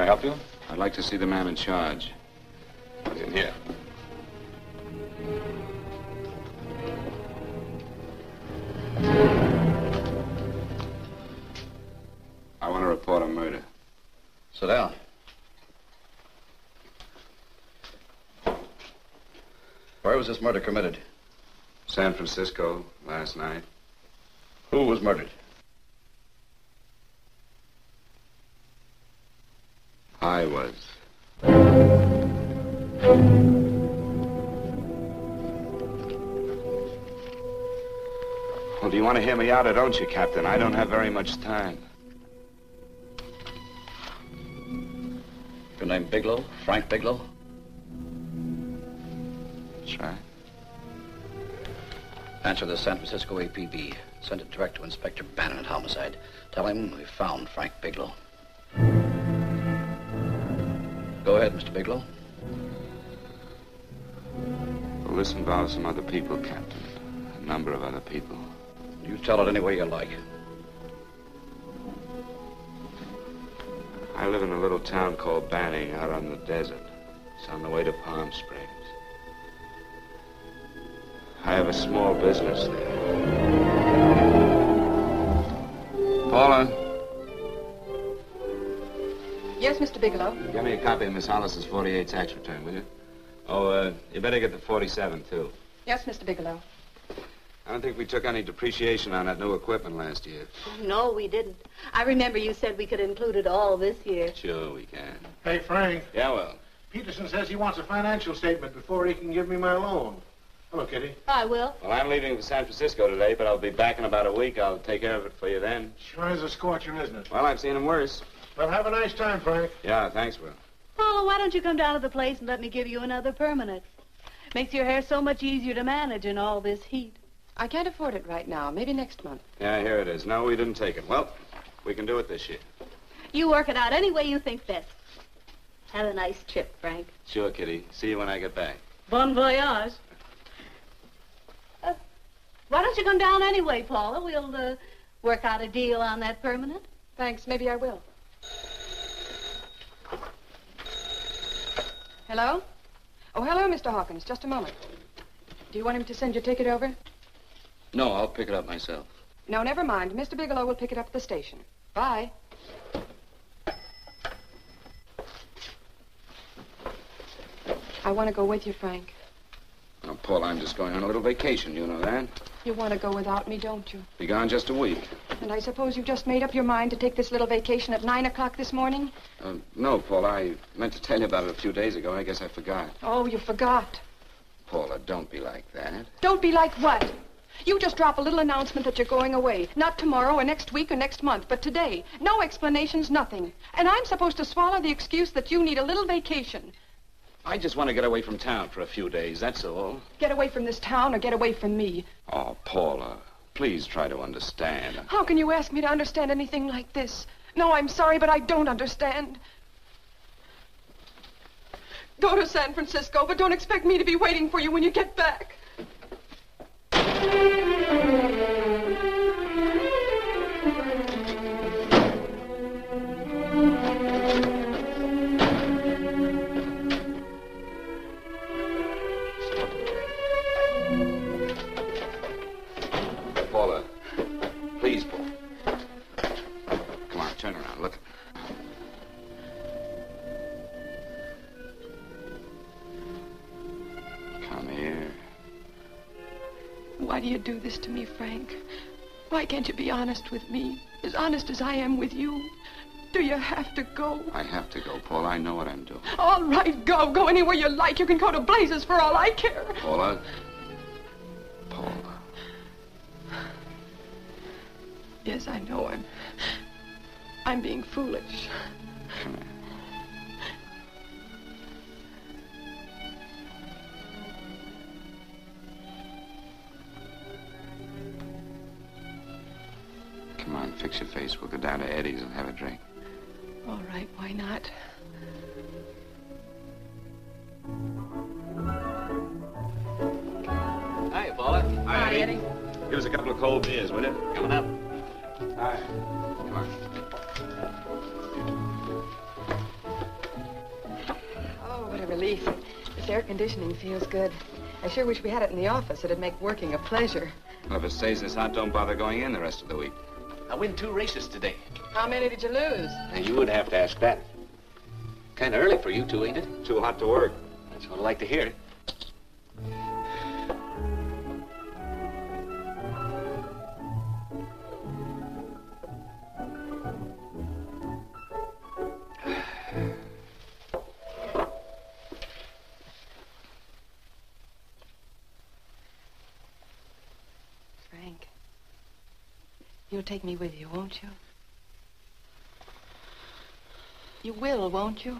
Can I help you? I'd like to see the man in charge. He's in here. I want to report a murder. Sit down. Where was this murder committed? San Francisco, last night. Who was murdered? I was. Well, do you want to hear me out or don't you, Captain? I don't have very much time. Your name Bigelow? Frank Bigelow? That's right. Answer the San Francisco APB. Send it direct to Inspector Bannon at Homicide. Tell him we found Frank Bigelow. Go ahead, Mr. Bigelow. Well, this involves some other people, Captain. A number of other people. You tell it any way you like. I live in a little town called Banning out on the desert. It's on the way to Palm Springs. I have a small business there. Paula? Yes, Mr. Bigelow. Give me a copy of Miss Hollis's 48 tax return, will you? Oh, you better get the 47, too. Yes, Mr. Bigelow. I don't think we took any depreciation on that new equipment last year. No, we didn't. I remember you said we could include it all this year. Sure, we can. Hey, Frank. Yeah, well. Peterson says he wants a financial statement before he can give me my loan. Hello, Kitty. I will. Well, I'm leaving for San Francisco today, but I'll be back in about a week. I'll take care of it for you then. Sure is a scorcher, isn't it? Well, I've seen him worse. Well, have a nice time, Frank. Yeah, thanks, Will. Paula, why don't you come down to the place and let me give you another permanent? Makes your hair so much easier to manage in all this heat. I can't afford it right now. Maybe next month. Yeah, here it is. No, we didn't take it. Well, we can do it this year. You work it out any way you think best. Have a nice trip, Frank. Sure, Kitty. See you when I get back. Bon voyage. Why don't you come down anyway, Paula? We'll work out a deal on that permanent. Thanks. Maybe I will. Hello? Oh, hello, Mr. Hawkins. Just a moment. Do you want him to send your ticket over? No, I'll pick it up myself. No, never mind. Mr. Bigelow will pick it up at the station. Bye. I want to go with you, Frank. Now, Paul, I'm just going on a little vacation. You know that? You want to go without me, don't you? Be gone just a week. And I suppose you've just made up your mind to take this little vacation at 9 o'clock this morning? No, Paul. I meant to tell you about it a few days ago. I guess I forgot. Oh, you forgot. Paula, don't be like that. Don't be like what? You just drop a little announcement that you're going away. Not tomorrow or next week or next month, but today. No explanations, nothing. And I'm supposed to swallow the excuse that you need a little vacation. I just want to get away from town for a few days, that's all. Get away from this town or get away from me. Oh, Paula, please try to understand. How can you ask me to understand anything like this? No, I'm sorry, but I don't understand. Go to San Francisco, but don't expect me to be waiting for you when you get back. Paula, please, Paul. Come on, turn around, look. Come here. Why do you do this to me, Frank? Why can't you be honest with me? As honest as I am with you? Do you have to go? I have to go, Paula. I know what I'm doing. All right, go. Go anywhere you like. You can go to blazes for all I care. Paula. Paula. Yes, I know. I'm being foolish. Come here. Come on, fix your face. We'll go down to Eddie's and have a drink. All right, why not? Hi, Paula. Hi, Eddie. Give us a couple of cold beers, will you? Coming up. Hi. Come on. relief. This air conditioning feels good. I sure wish we had it in the office. It'd make working a pleasure. Well, if it stays this hot, don't bother going in the rest of the week. I win 2 races today. How many did you lose? Now, you would have to ask that. Kind of early for you two, ain't it? Too hot to work. That's what I like to hear. Frank, you'll take me with you, won't you? You will, won't you?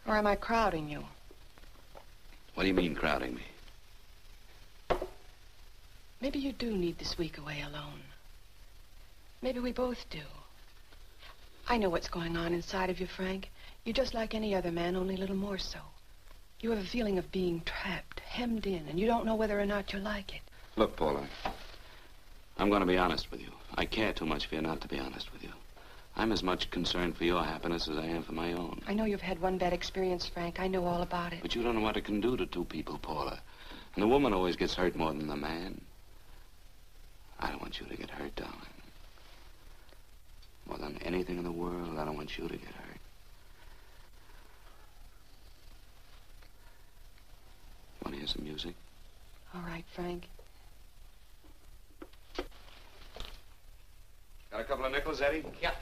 Or am I crowding you? What do you mean, crowding me? Maybe you do need this week away alone. Maybe we both do. I know what's going on inside of you, Frank. You're just like any other man, only a little more so. You have a feeling of being trapped, hemmed in, and you don't know whether or not you like it. Look, Paula, I'm going to be honest with you. I care too much for you not to be honest with you. I'm as much concerned for your happiness as I am for my own. I know you've had one bad experience, Frank. I know all about it. But you don't know what it can do to 2 people, Paula. And the woman always gets hurt more than the man. I don't want you to get hurt, darling. More than anything in the world, I don't want you to get hurt. Want to hear some music? All right, Frank. Got a couple of nickels, Eddie? Yeah.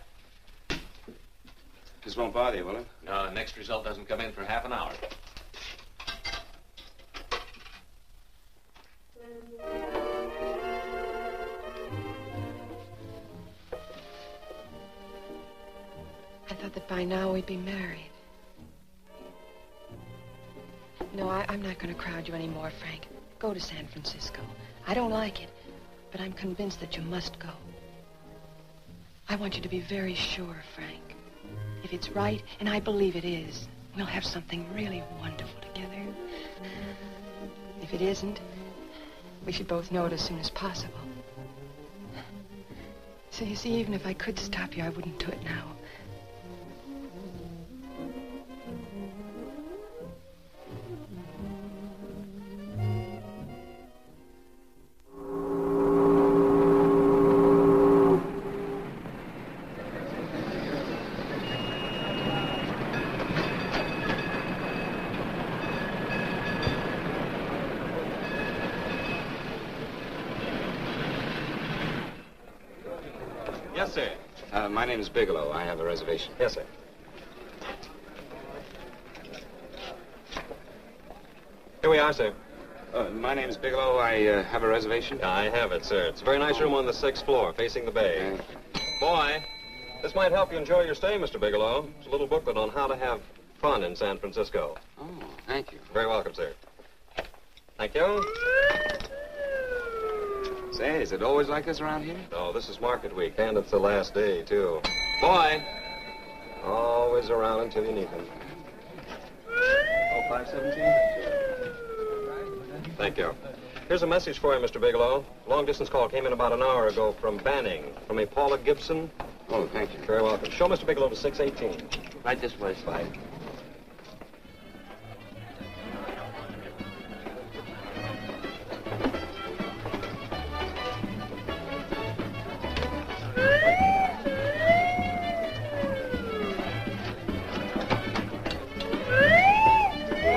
This won't bother you, will it? No, next result doesn't come in for half an hour. I thought that by now we'd be married. No, I'm not going to crowd you anymore, Frank. Go to San Francisco. I don't like it, but I'm convinced that you must go. I want you to be very sure, Frank. If it's right, and I believe it is, we'll have something really wonderful together. If it isn't, we should both know it as soon as possible. So you see, even if I could stop you, I wouldn't do it now. Yes, sir. My name is Bigelow. I have a reservation. Yes, sir. Here we are, sir. My name is Bigelow. I have a reservation. I have it, sir. It's a very nice room on the 6th floor, facing the bay. Boy, this might help you enjoy your stay, Mr. Bigelow. It's a little booklet on how to have fun in San Francisco. Oh, thank you. Very welcome, sir. Thank you. Say, is it always like this around here? No, this is market week, and it's the last day, too. Boy, always around until you need him. Oh, 517? Thank you. Here's a message for you, Mr. Bigelow. Long-distance call came in about an hour ago from Banning, from a Paula Gibson. Oh, thank you. Very welcome. Show Mr. Bigelow to 618. Right this way. Bye.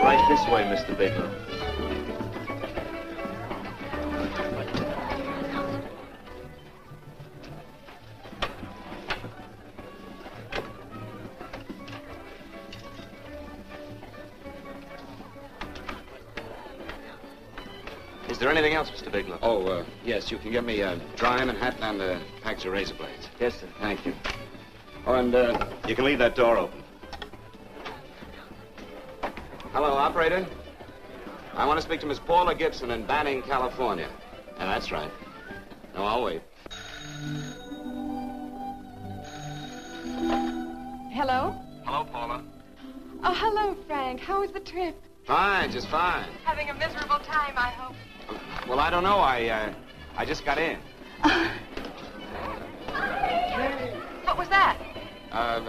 Right this way, Mr. Bigelow. Is there anything else, Mr. Bigelow? Oh, yes, you can get me a dry Manhattan and a package of razor blades. Yes, sir. Thank you. Oh, and you can leave that door open. Hello, operator. I want to speak to Miss Paula Gibson in Banning, California. Yeah, that's right. No, I'll wait. Hello? Hello, Paula. Oh, hello, Frank. How was the trip? Fine, just fine. Having a miserable time, I hope. Well, I don't know. I just got in. What was that?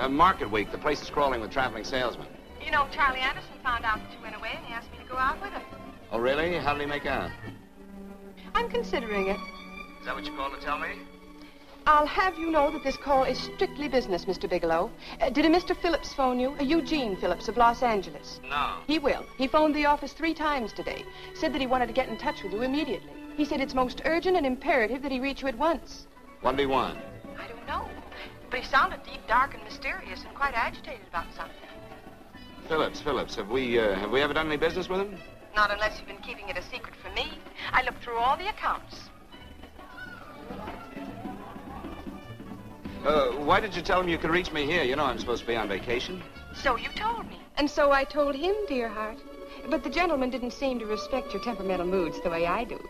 Market week. The place is crawling with traveling salesmen. You know, Charlie Anderson found out that you went away, and he asked me to go out with him. Oh, really? How did he make out? I'm considering it. Is that what you called to tell me? I'll have you know that this call is strictly business, Mr. Bigelow. Did a Mr. Phillips phone you? Eugene Phillips of Los Angeles. No. He will. He phoned the office 3 times today. Said that he wanted to get in touch with you immediately. He said it's most urgent and imperative that he reach you at once. What did he want? I don't know. But he sounded deep, dark, and mysterious, and quite agitated about something. Phillips. Have we ever done any business with him? Not unless you've been keeping it a secret from me. I looked through all the accounts. Why did you tell him you could reach me here? You know I'm supposed to be on vacation. So you told me. And so I told him, dear heart. But the gentleman didn't seem to respect your temperamental moods the way I do.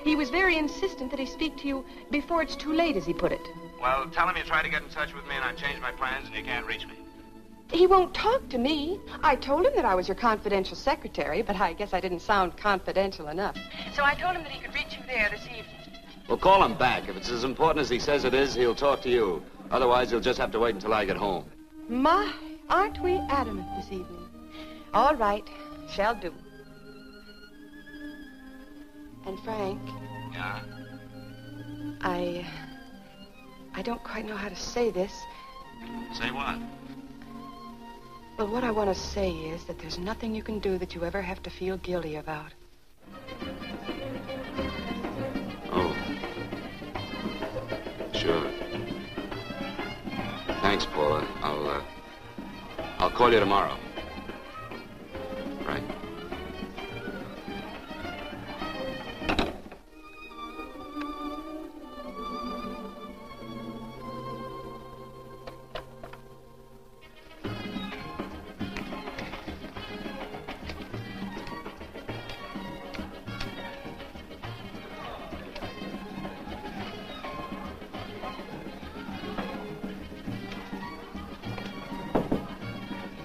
He was very insistent that he speak to you before it's too late, as he put it. Well, tell him you tried to get in touch with me and I've changed my plans and you can't reach me. He won't talk to me. I told him that I was your confidential secretary, but I guess I didn't sound confidential enough. So I told him that he could reach you there this evening. Well, call him back. If it's as important as he says it is, he'll talk to you. Otherwise, he'll just have to wait until I get home. My, aren't we adamant this evening? All right, shall do. And Frank. Yeah? I don't quite know how to say this. Say what? Well, what I want to say is that there's nothing you can do that you ever have to feel guilty about. Oh. Sure. Thanks, Paula. I'll call you tomorrow. Right.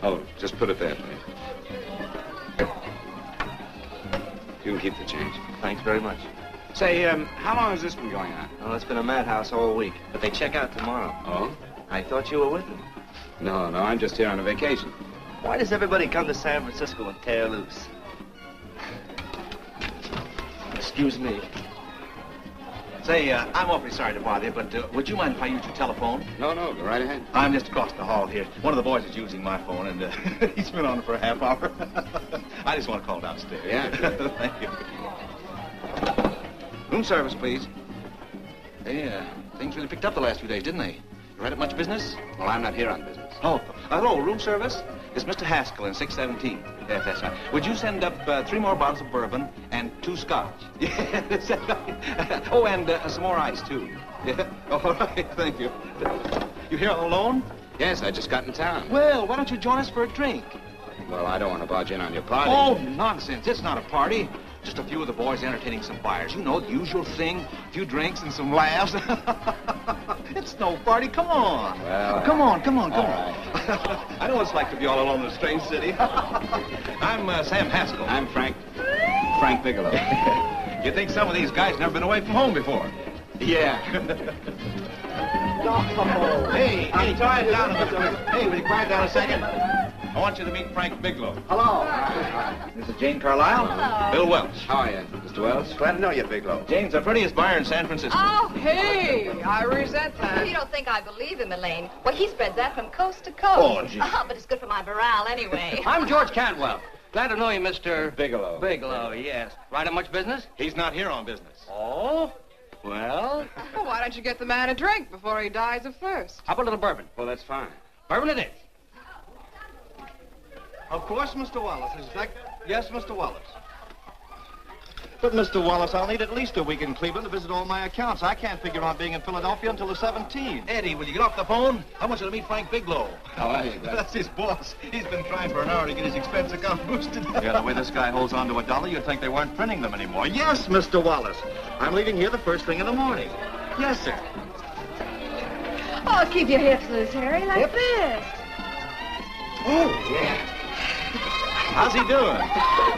Oh, just put it there, please. You can keep the change. Thanks very much. Say, how long has this been going on? Well, it's been a madhouse all week, but they check out tomorrow. Oh? I thought you were with them. No, I'm just here on a vacation. Why does everybody come to San Francisco and tear loose? Excuse me. Say, I'm awfully sorry to bother you, but would you mind if I used your telephone? No, go right ahead. I'm just across the hall here. One of the boys is using my phone, and he's been on it for a half hour. I just want to call downstairs. Yeah. Thank you. Room service, please. Hey, things really picked up the last few days, didn't they? You had much business? Well, I'm not here on business. Oh, hello, room service? It's Mr. Haskell in 617. Yes, that's right. Would you send up 3 more bottles of bourbon and 2 scotch? Yes. Oh, and some more ice, too. Yeah. All right, thank you. You here alone? Yes, I just got in town. Well, why don't you join us for a drink? Well, I don't want to barge in on your party. Oh, nonsense. It's not a party. Just a few of the boys entertaining some buyers. You know, the usual thing. A few drinks and some laughs. It's no party. Come on. Well, come on. Right. I know what it's like to be all alone in a strange city. I'm Sam Haskell. I'm Frank Bigelow. You think some of these guys never been away from home before? Yeah. Hey, quiet down a minute. Hey, will you quiet down a second? I want you to meet Frank Bigelow. Hello. This is Jane Carlisle. Hello. Bill Welch. How are you, Mr. Wells? Glad to know you, Bigelow. Jane's the prettiest buyer in San Francisco. Oh, hey, I resent that. You don't think I believe him, Elaine? Well, he spreads that from coast to coast. Oh, gee. But it's good for my morale anyway. I'm George Cantwell. Glad to know you, Mr. Bigelow. Bigelow, yes. Right on much business? He's not here on business. Oh? Well, Well, why don't you get the man a drink before he dies of thirst? how about a little bourbon? Well, that's fine. Bourbon it is. Of course, Mr. Wallace. Yes, Mr. Wallace. But, Mr. Wallace, I'll need at least a week in Cleveland to visit all my accounts. I can't figure on being in Philadelphia until the 17th. Eddie, will you get off the phone? I want you to meet Frank Bigelow. How are you, That's his boss. He's been trying for an hour to get his expense account boosted. Yeah, the way this guy holds on to $1, you'd think they weren't printing them anymore. Yes, Mr. Wallace. I'm leaving here the first thing in the morning. Yes, sir. Oh, keep your hips loose, Harry, like this. Oh, yeah. How's he doing?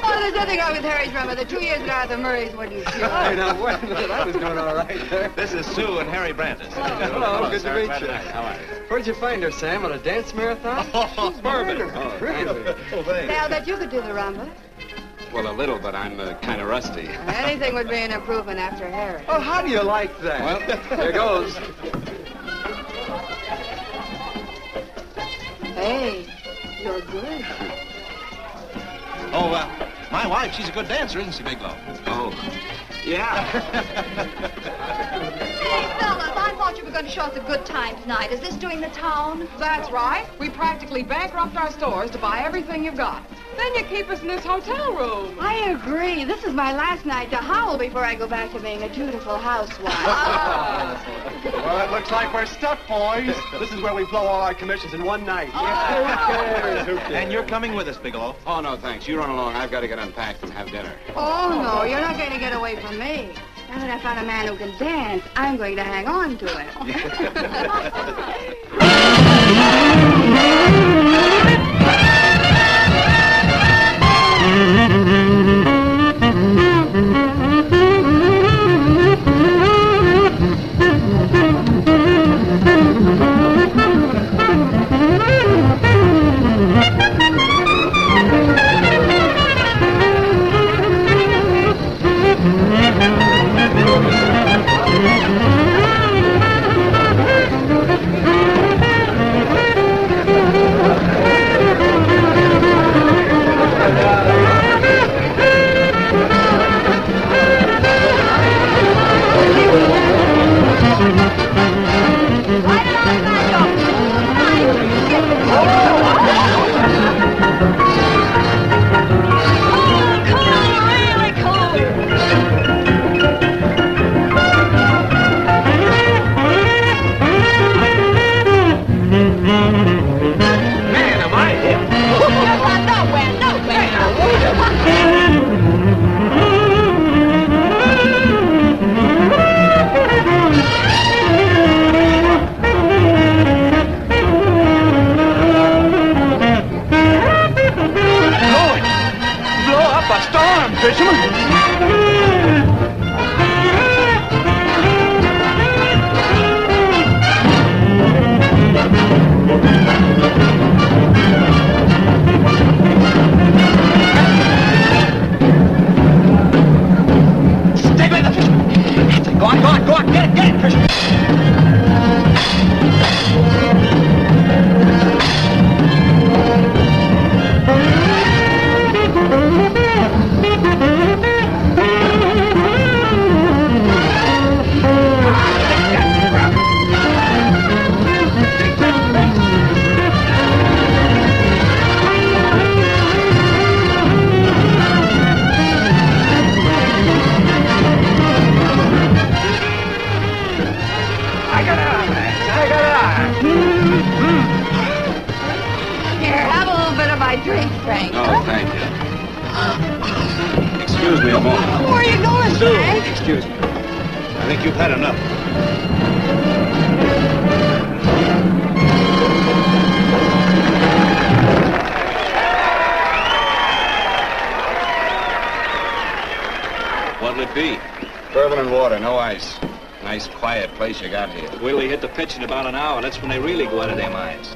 Oh, there's nothing wrong with Harry's rummer. The 2 years at Arthur Murray's wouldn't cure. Hey, now, wait a minute. I was going all right there. This is Sue and Harry Brantis. Hello, good to meet you. How are you? Where'd you find her, Sam? On a dance marathon? Oh, bourbon. Oh, Really? Oh, thanks. Now that you could do the rumba. Well, a little, but I'm kind of rusty. Anything would be an improvement after Harry. Oh, how do you like that? Well, here goes. Hey, you're good. Oh, my wife, she's a good dancer, isn't she, Bigelow? Oh, yeah. Hey, fellas, I thought you were going to show us a good time tonight. Is this doing the town? That's right. We practically bankrupt our stores to buy everything you've got. Then you keep us in this hotel room. I agree. This is my last night to howl before I go back to being a dutiful housewife. Well, it looks like we're stuck, boys. This is where we blow all our commissions in one night. Who cares? And you're coming with us, Bigelow. Oh, no, thanks. You run along. I've got to get unpacked and have dinner. Oh, no, you're not going to get away from me. Now that I found a man who can dance, I'm going to hang on to him. You got here. Wait till they hit the pitch in about an hour. That's when they really go out of their minds.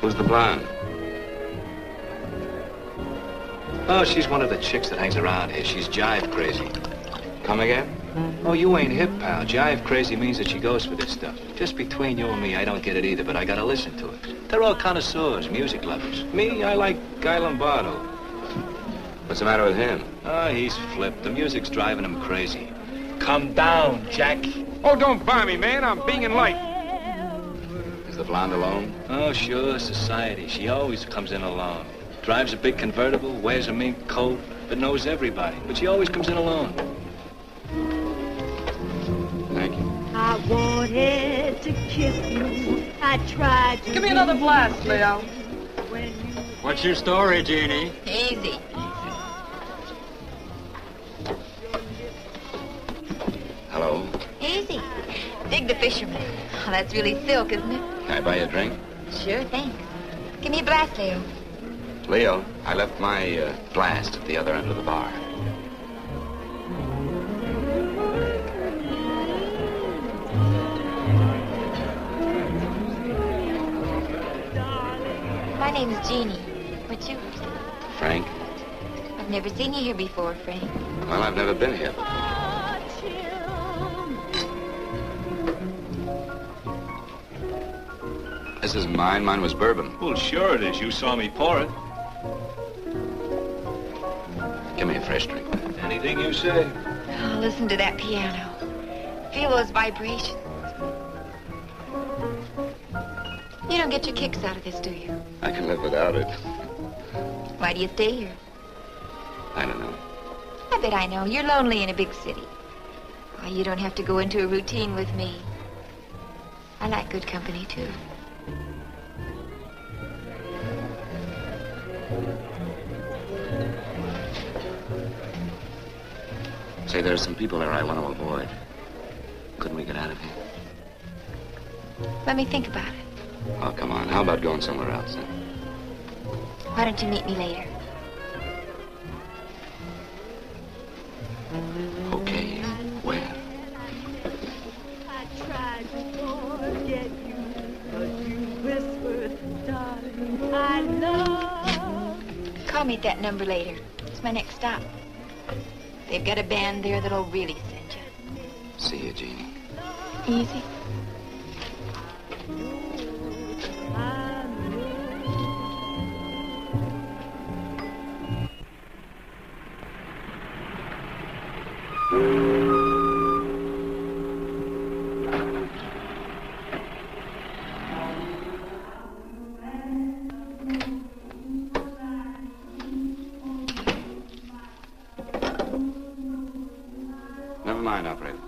Who's the blonde? Oh, she's one of the chicks that hangs around here. She's jive crazy. Come again? Oh, you ain't hip, pal. Jive crazy means that she goes for this stuff. Just between you and me, I don't get it either, but I gotta listen to it. They're all connoisseurs, music lovers. Me, I like Guy Lombardo. What's the matter with him? Oh, he's flipped. The music's driving him crazy. Come down, Jack. Oh, don't buy me, man. I'm being light. Is the blonde alone? Oh, sure, society. She always comes in alone. Drives a big convertible, wears a mink coat, but knows everybody. But she always comes in alone. Thank you. I wanted to kiss you. I tried to... Give me another blast, Leo. What's your story, Jeannie? Easy. Hello. Easy. Dig the fisherman. Oh, that's really silk, isn't it? Can I buy you a drink? Sure thing. Give me a blast, Leo. Leo, I left my blast at the other end of the bar. My name's Jeannie. What's yours? Frank? I've never seen you here before, Frank. Well, I've never been here. This is mine. Mine was bourbon. Well, sure it is. You saw me pour it. Give me a fresh drink. Anything you say. Oh, listen to that piano. Feel those vibrations. You don't get your kicks out of this, do you? I can live without it. Why do you stay here? I don't know. I bet I know. You're lonely in a big city. Why, you don't have to go into a routine with me. I like good company, too. Say, there are some people there I want to avoid. Couldn't we get out of here? Let me think about it. Oh, come on. How about going somewhere else? Huh? Why don't you meet me later? Okay. Where? I tried to forget you, but you whispered, darling, I love. Call me at that number later. It's my next stop. They've got a band there that'll really send you. See you, Jeannie. Easy. Never mind, operator.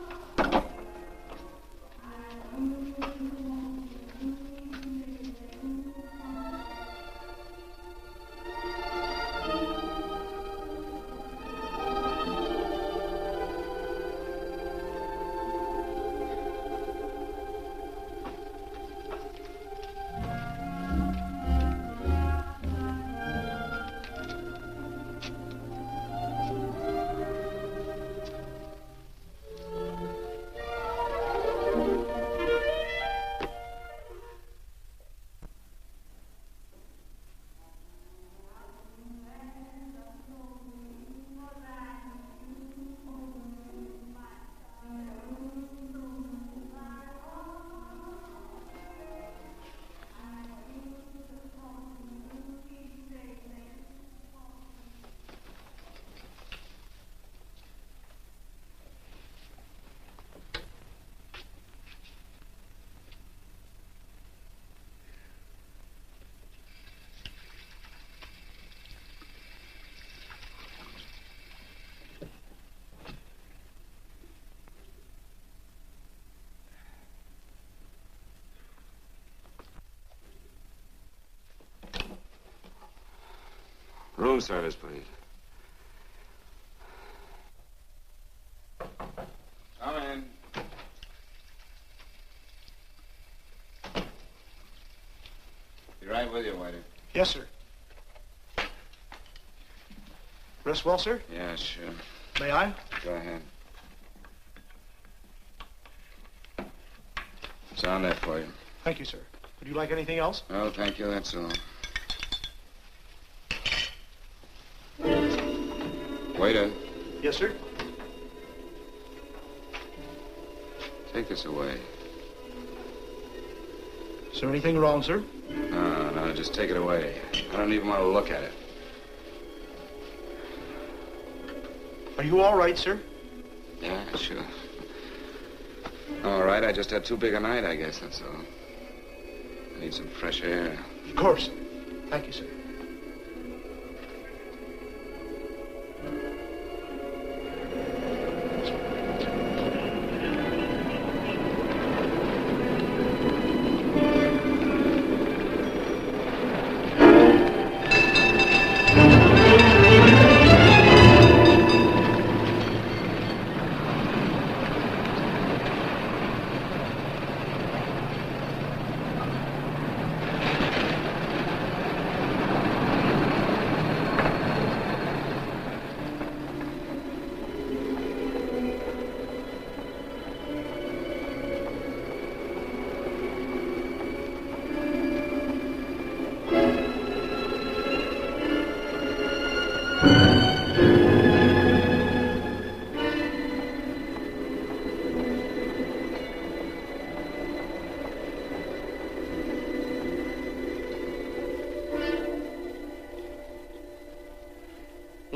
Room service, please. Come in. Be right with you, waiter. Yes, sir. Rest well, sir? Yeah, sure. May I? Go ahead. It's on that for you. Thank you, sir. Would you like anything else? Oh, thank you, that's all. Waiter. Yes, sir. Take this away. Is there anything wrong, sir? No, just take it away. I don't even want to look at it. Are you all right, sir? Yeah, sure. All right, I just had too big a night, I guess, that's all. I need some fresh air. Of course. Thank you, sir.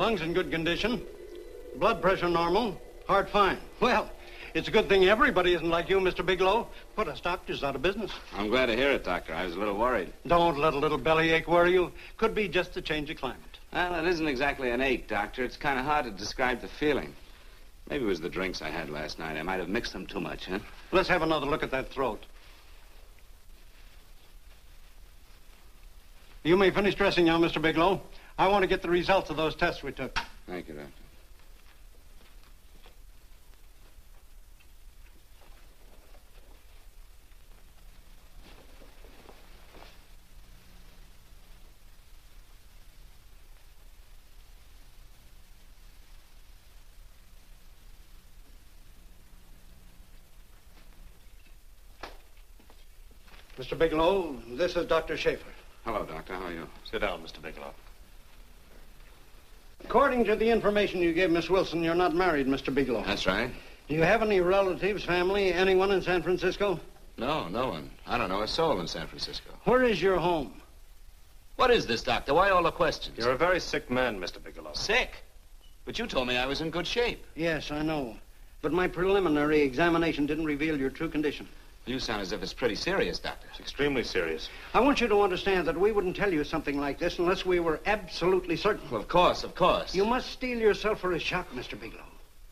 Lungs in good condition. Blood pressure normal. Heart fine. Well, it's a good thing everybody isn't like you, Mr. Bigelow. Put us doctors out of business. I'm glad to hear it, Doctor. I was a little worried. Don't let a little bellyache worry you. Could be just a change of climate. Well, it isn't exactly an ache, Doctor. It's kind of hard to describe the feeling. Maybe it was the drinks I had last night. I might have mixed them too much, huh? Let's have another look at that throat. You may finish dressing now, Mr. Bigelow. I want to get the results of those tests we took. Thank you, Doctor. Mr. Bigelow, this is Dr. Schaefer. Hello, Doctor. How are you? Sit down, Mr. Bigelow. According to the information you gave Miss Wilson, you're not married, Mr. Bigelow. That's right. Do you have any relatives, family, anyone in San Francisco? No, no one. I don't know a soul in San Francisco. Where is your home? What is this, Doctor? Why all the questions? You're a very sick man, Mr. Bigelow. Sick? But you told me I was in good shape. Yes, I know. But my preliminary examination didn't reveal your true condition. You sound as if it's pretty serious, Doctor. It's extremely serious. I want you to understand that we wouldn't tell you something like this unless we were absolutely certain. Well, of course, of course. You must steel yourself for a shock, Mr. Bigelow.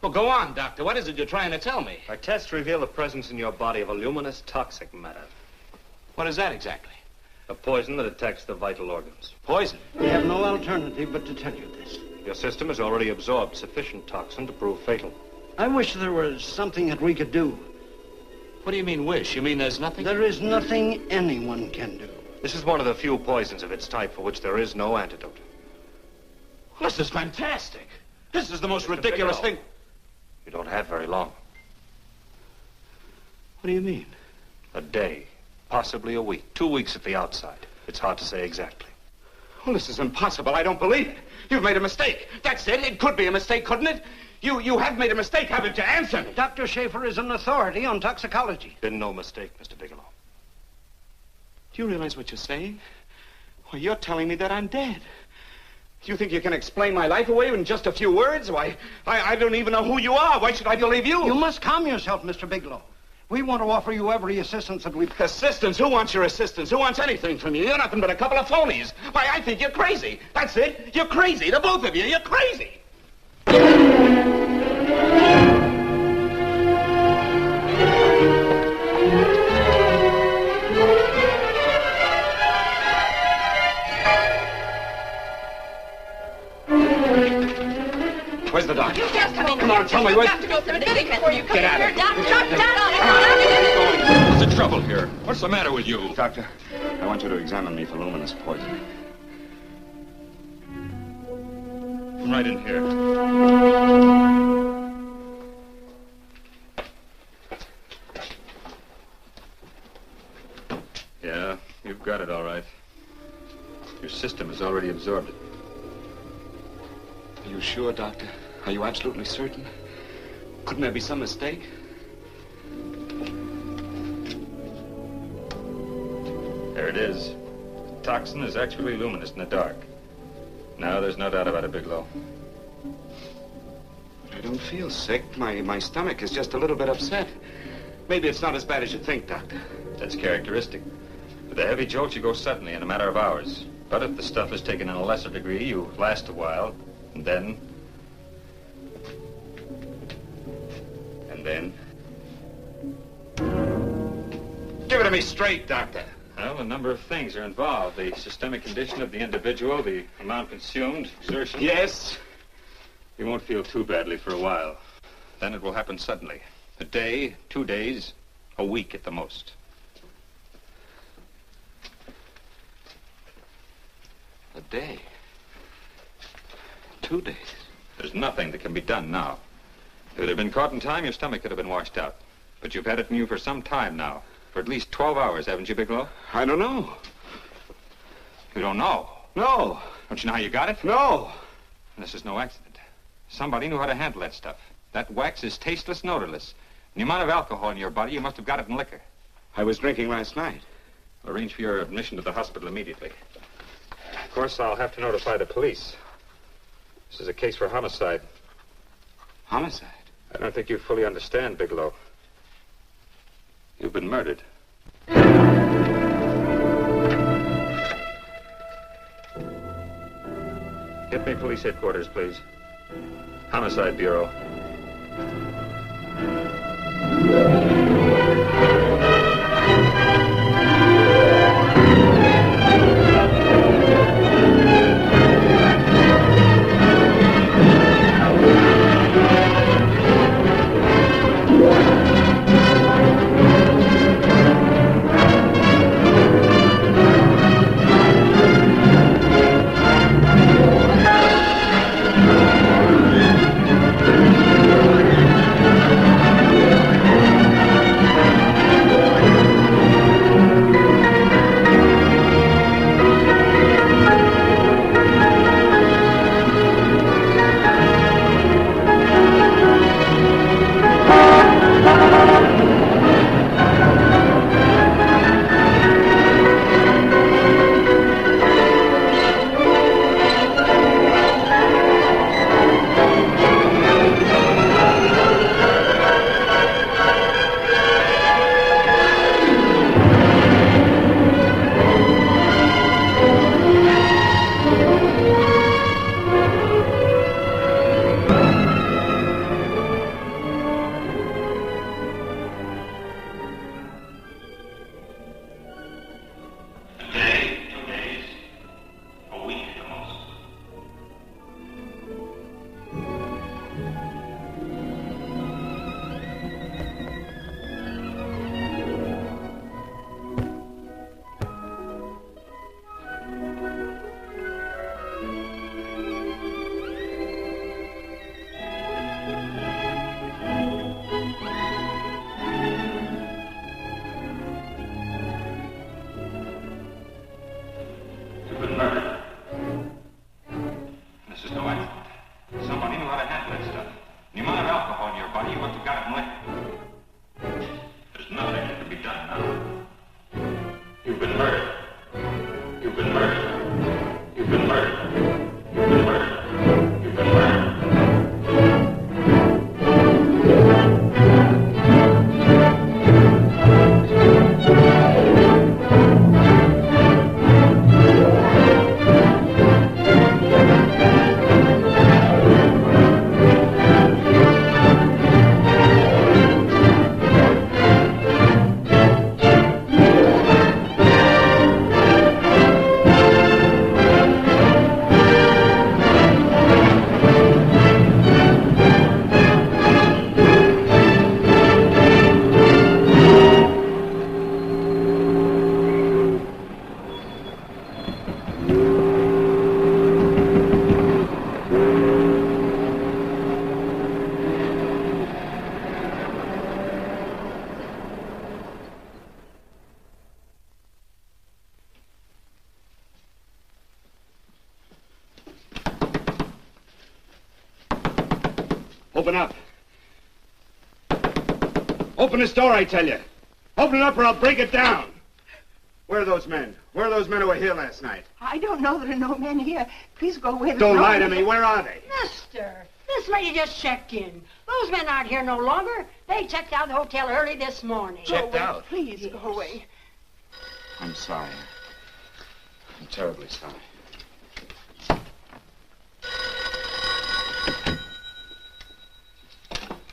Well, go on, Doctor. What is it you're trying to tell me? Our tests reveal the presence in your body of a luminous toxic matter. What is that exactly? A poison that attacks the vital organs. Poison? We have no alternative but to tell you this. Your system has already absorbed sufficient toxin to prove fatal. I wish there was something that we could do. What do you mean, wish? You mean there's nothing? There is nothing anyone can do. This is one of the few poisons of its type for which there is no antidote. Well, this is fantastic. This is the most ridiculous thing. You don't have very long. What do you mean? A day, possibly a week, 2 weeks at the outside. It's hard to say exactly. Well, this is impossible. I don't believe it. You've made a mistake. That's it. It could be a mistake, couldn't it? You have made a mistake, haven't you? Answer me. Dr. Schaefer is an authority on toxicology. Been no mistake, Mr. Bigelow. Do you realize what you're saying? Well, you're telling me that I'm dead. Do you think you can explain my life away in just a few words? Why, I don't even know who you are. Why should I believe you? You must calm yourself, Mr. Bigelow. We want to offer you every assistance that we've... Assistance? Who wants your assistance? Who wants anything from you? You're nothing but a couple of phonies. Why, I think you're crazy. That's it. You're crazy. The both of you. You're crazy. Where's the doctor? Come on, tell me. Where's... Get out of here. What's the trouble here? What's the matter with you? Doctor, I want you to examine me for luminous poison. Come right in here. Yeah, you've got it all right. Your system has already absorbed it. Are you sure, Doctor? Are you absolutely certain? Couldn't there be some mistake? There it is. The toxin is actually luminous in the dark. Now there's no doubt about it, Bigelow. I don't feel sick. My stomach is just a little bit upset. Maybe it's not as bad as you think, Doctor. That's characteristic. With a heavy jolt, you go suddenly in a matter of hours. But if the stuff is taken in a lesser degree, you last a while, and then... Give it to me straight, Doctor. Well, a number of things are involved. The systemic condition of the individual, the amount consumed, exertion. Yes? You won't feel too badly for a while. Then it will happen suddenly. A day, 2 days, a week at the most. A day? 2 days? There's nothing that can be done now. If it had been caught in time, your stomach could have been washed out. But you've had it in you for some time now. For at least 12 hours, haven't you, Bigelow? I don't know. You don't know? No. Don't you know how you got it? No. And this is no accident. Somebody knew how to handle that stuff. That wax is tasteless and odorless. And the amount of alcohol in your body, you must have got it in liquor. I was drinking last night. Arrange for your admission to the hospital immediately. Of course, I'll have to notify the police. This is a case for homicide. Homicide? I don't think you fully understand, Bigelow. You've been murdered. Get me police headquarters, please. Homicide Bureau. Open up. Open this door, I tell you. Open it up or I'll break it down. Where are those men? Where are those men who were here last night? I don't know. There are no men here. Please go away. Don't lie to me. Where are they? Mister, this lady just checked in. Those men aren't here no longer. They checked out of the hotel early this morning. Checked out? Please go away. I'm sorry. I'm terribly sorry.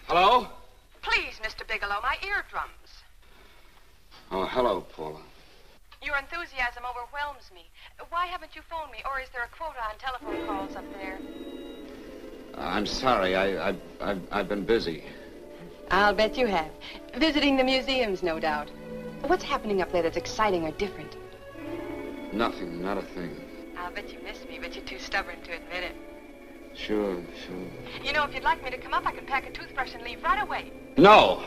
Hello? Please, Mr. Bigelow, my eardrums. Oh, hello, Paula. Your enthusiasm overwhelms me. Why haven't you phoned me, or is there a quota on telephone calls up there? I'm sorry. I've been busy. I'll bet you have. Visiting the museums, no doubt. What's happening up there that's exciting or different? Nothing, not a thing. I'll bet you miss me, but you're too stubborn to admit it. Sure. You know, if you'd like me to come up, I could pack a toothbrush and leave right away. No!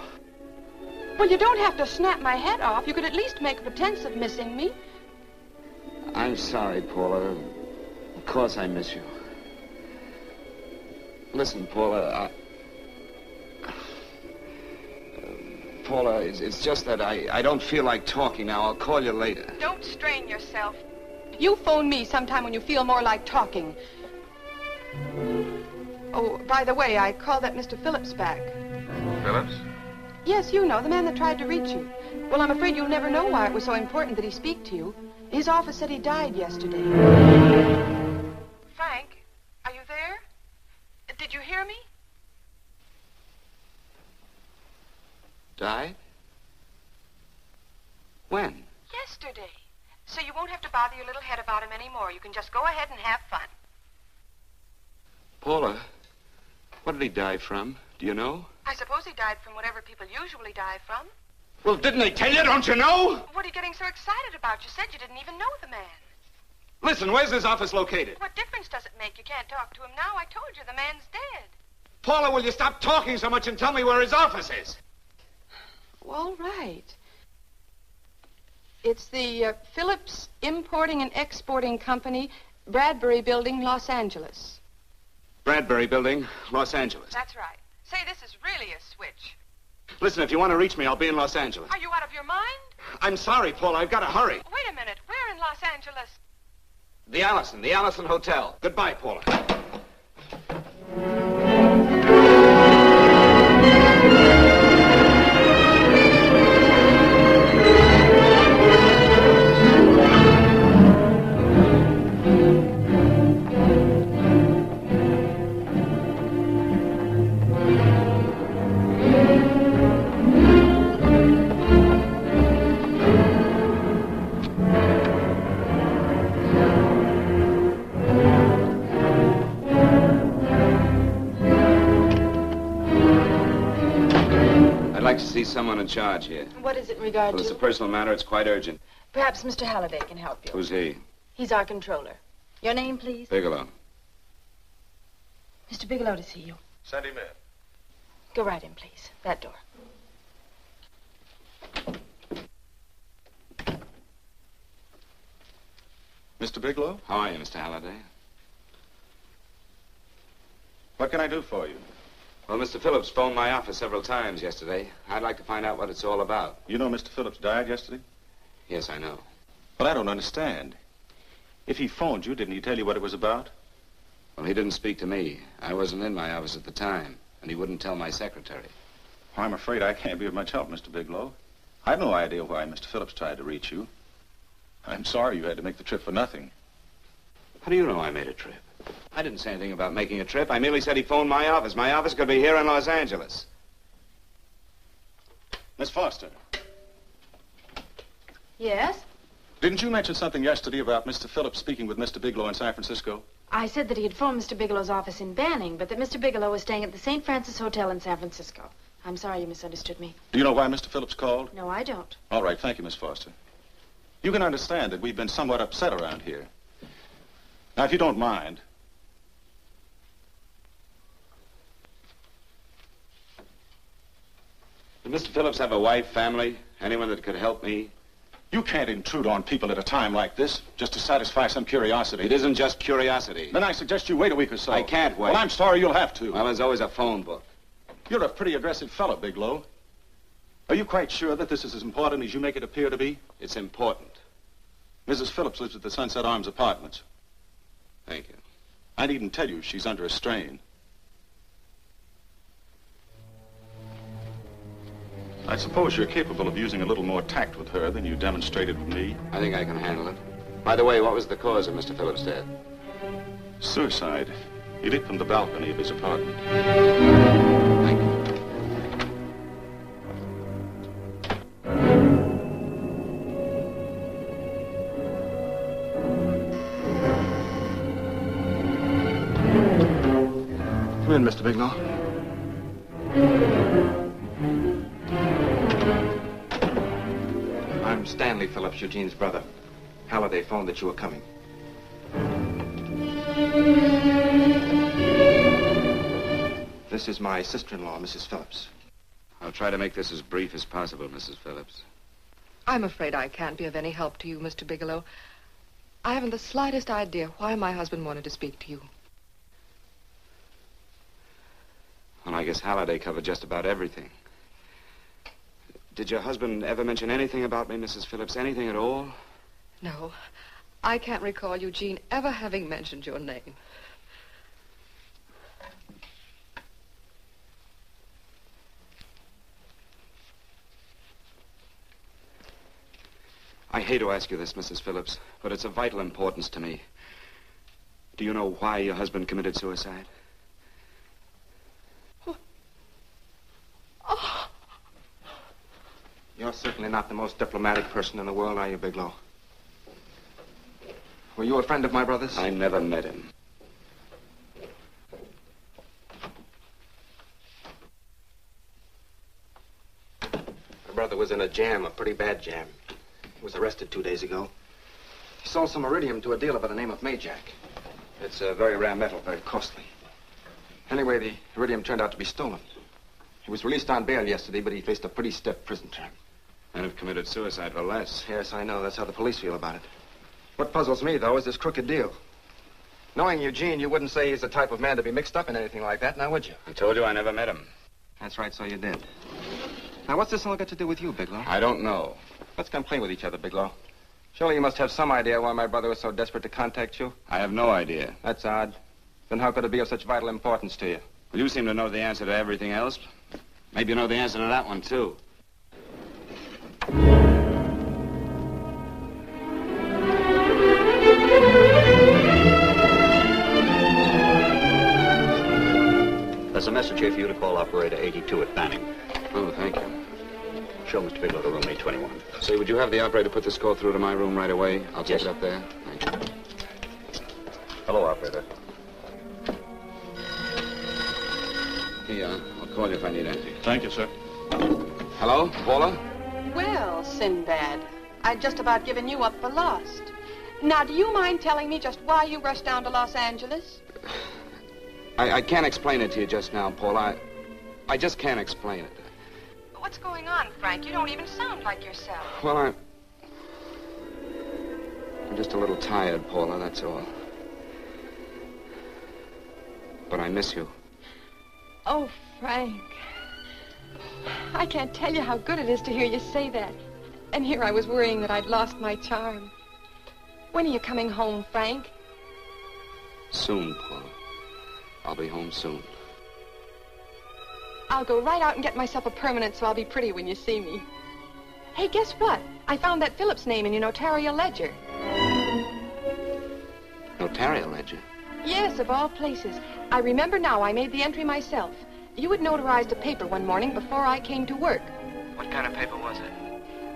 Well, you don't have to snap my head off. You could at least make a pretense of missing me. I'm sorry, Paula. Of course I miss you. Listen, Paula, Paula, it's just that I don't feel like talking now. I'll call you later. Don't strain yourself. You phone me sometime when you feel more like talking. Oh, by the way, I called that Mr. Phillips back. Phillips? Yes, you know, the man that tried to reach you. Well, I'm afraid you'll never know why it was so important that he speak to you. His office said he died yesterday. Frank, are you there? Did you hear me? Died? When? Yesterday. So you won't have to bother your little head about him anymore. You can just go ahead and have fun. Paula, what did he die from? Do you know? I suppose he died from whatever people usually die from. Well, didn't they tell you? Don't you know? What are you getting so excited about? You said you didn't even know the man. Listen, where's his office located? What difference does it make? You can't talk to him now. I told you the man's dead. Paula, will you stop talking so much and tell me where his office is? All right. It's the Phillips Importing and Exporting Company, Bradbury Building, Los Angeles. Bradbury Building, Los Angeles. That's right. Say, this is really a switch. Listen, if you want to reach me, I'll be in Los Angeles. Are you out of your mind? I'm sorry, Paula. I've got to hurry. Wait a minute. Where in Los Angeles? The Allison Hotel. Goodbye, Paula. See someone in charge here. What is it in regard Well, to? it's a personal matter. It's quite urgent. Perhaps Mr. Halliday can help you. Who's he? He's our controller. Your name, please? Bigelow. Mr. Bigelow to see you. Send him in. Go right in, please. That door. Mr. Bigelow? How are you, Mr. Halliday? What can I do for you? Well, Mr. Phillips phoned my office several times yesterday. I'd like to find out what it's all about. You know Mr. Phillips died yesterday? Yes, I know. But I don't understand. If he phoned you, didn't he tell you what it was about? Well, he didn't speak to me. I wasn't in my office at the time, and he wouldn't tell my secretary. Well, I'm afraid I can't be of much help, Mr. Bigelow. I've no idea why Mr. Phillips tried to reach you. I'm sorry you had to make the trip for nothing. How do you know I made a trip? I didn't say anything about making a trip. I merely said he phoned my office. My office could be here in Los Angeles. Miss Foster, Yes? didn't you mention something yesterday about Mr. Phillips speaking with Mr. Bigelow in San Francisco? I said that he had phoned Mr. Bigelow's office in Banning, but that Mr. Bigelow was staying at the St. Francis Hotel in San Francisco. I'm sorry you misunderstood me. Do you know why Mr. Phillips called? No, I don't. All right, thank you, Miss Foster. You can understand that we've been somewhat upset around here. Now, if you don't mind, Did Mr. Phillips have a wife, family, anyone that could help me? you can't intrude on people at a time like this just to satisfy some curiosity. It isn't just curiosity. Then I suggest you wait a week or so. I can't wait. Well, I'm sorry you'll have to. Well, there's always a phone book. You're a pretty aggressive fellow, Bigelow. Are you quite sure that this is as important as you make it appear to be? It's important. Mrs. Phillips lives at the Sunset Arms Apartments. Thank you. I needn't tell you she's under a strain. I suppose you're capable of using a little more tact with her than you demonstrated with me. I think I can handle it. By the way, what was the cause of Mr. Phillips' death? Suicide. He leaped from the balcony of his apartment. Thank you. Come in, Mr. Bigelow. I'm Stanley Phillips, Eugene's brother. Halliday phoned that you were coming. This is my sister-in-law, Mrs. Phillips. I'll try to make this as brief as possible, Mrs. Phillips. I'm afraid I can't be of any help to you, Mr. Bigelow. I haven't the slightest idea why my husband wanted to speak to you. Well, I guess Halliday covered just about everything. Did your husband ever mention anything about me, Mrs. Phillips? Anything at all? No, I can't recall Eugene ever having mentioned your name. I hate to ask you this, Mrs. Phillips, but it's of vital importance to me. Do you know why your husband committed suicide? Oh. You're certainly not the most diplomatic person in the world, are you, Bigelow? Were you a friend of my brother's? I never met him. My brother was in a jam, a pretty bad jam. He was arrested 2 days ago. He sold some iridium to a dealer by the name of Majak. It's a very rare metal, very costly. Anyway, the iridium turned out to be stolen. He was released on bail yesterday, but he faced a pretty stiff prison term. And have committed suicide for less. Yes, I know. That's how the police feel about it. What puzzles me, though, is this crooked deal. Knowing Eugene, you wouldn't say he's the type of man to be mixed up in anything like that, now would you? I told you I never met him. That's right, so you did. Now, what's this all got to do with you, Bigelow? I don't know. Let's come play with each other, Bigelow. Surely you must have some idea why my brother was so desperate to contact you. I have no idea. That's odd. Then how could it be of such vital importance to you? Well, you seem to know the answer to everything else. Maybe you know the answer to that one, too. There's a message here for you to call operator 82 at Banning. Oh, thank you. Show Mr. Bigelow to room 821. Say, would you have the operator put this call through to my room right away? I'll take Yes. it up there. Thank you. Hello, operator. Here you are. I'll call you if I need anything. Thank you, sir. Hello, Paula? Well, Sinbad, I'd just about given you up for lost. Now, do you mind telling me just why you rushed down to Los Angeles? I can't explain it to you just now, Paula. I just can't explain it. What's going on, Frank? You don't even sound like yourself. Well, I'm just a little tired, Paula, that's all. But I miss you. Oh, Frank. I can't tell you how good it is to hear you say that. And here I was worrying that I'd lost my charm. When are you coming home, Frank? Soon, Paula. I'll be home soon. I'll go right out and get myself a permanent so I'll be pretty when you see me. Hey, guess what? I found that Phillips name in your notarial ledger. Notarial ledger? Yes, of all places. I remember now I made the entry myself. You had notarized a paper one morning before I came to work. What kind of paper was it?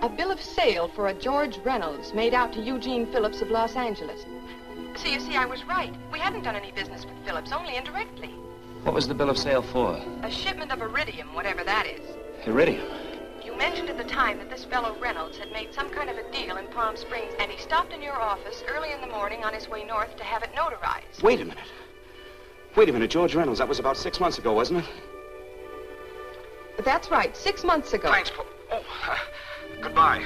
A bill of sale for a George Reynolds made out to Eugene Phillips of Los Angeles. So you see, I was right. We hadn't done any business with Phillips, only indirectly. What was the bill of sale for? A shipment of iridium, whatever that is. Iridium? You mentioned at the time that this fellow Reynolds had made some kind of a deal in Palm Springs, and he stopped in your office early in the morning on his way north to have it notarized. Wait a minute. Wait a minute, George Reynolds. That was about 6 months ago, wasn't it? That's right, 6 months ago. Thanks, goodbye. Goodbye.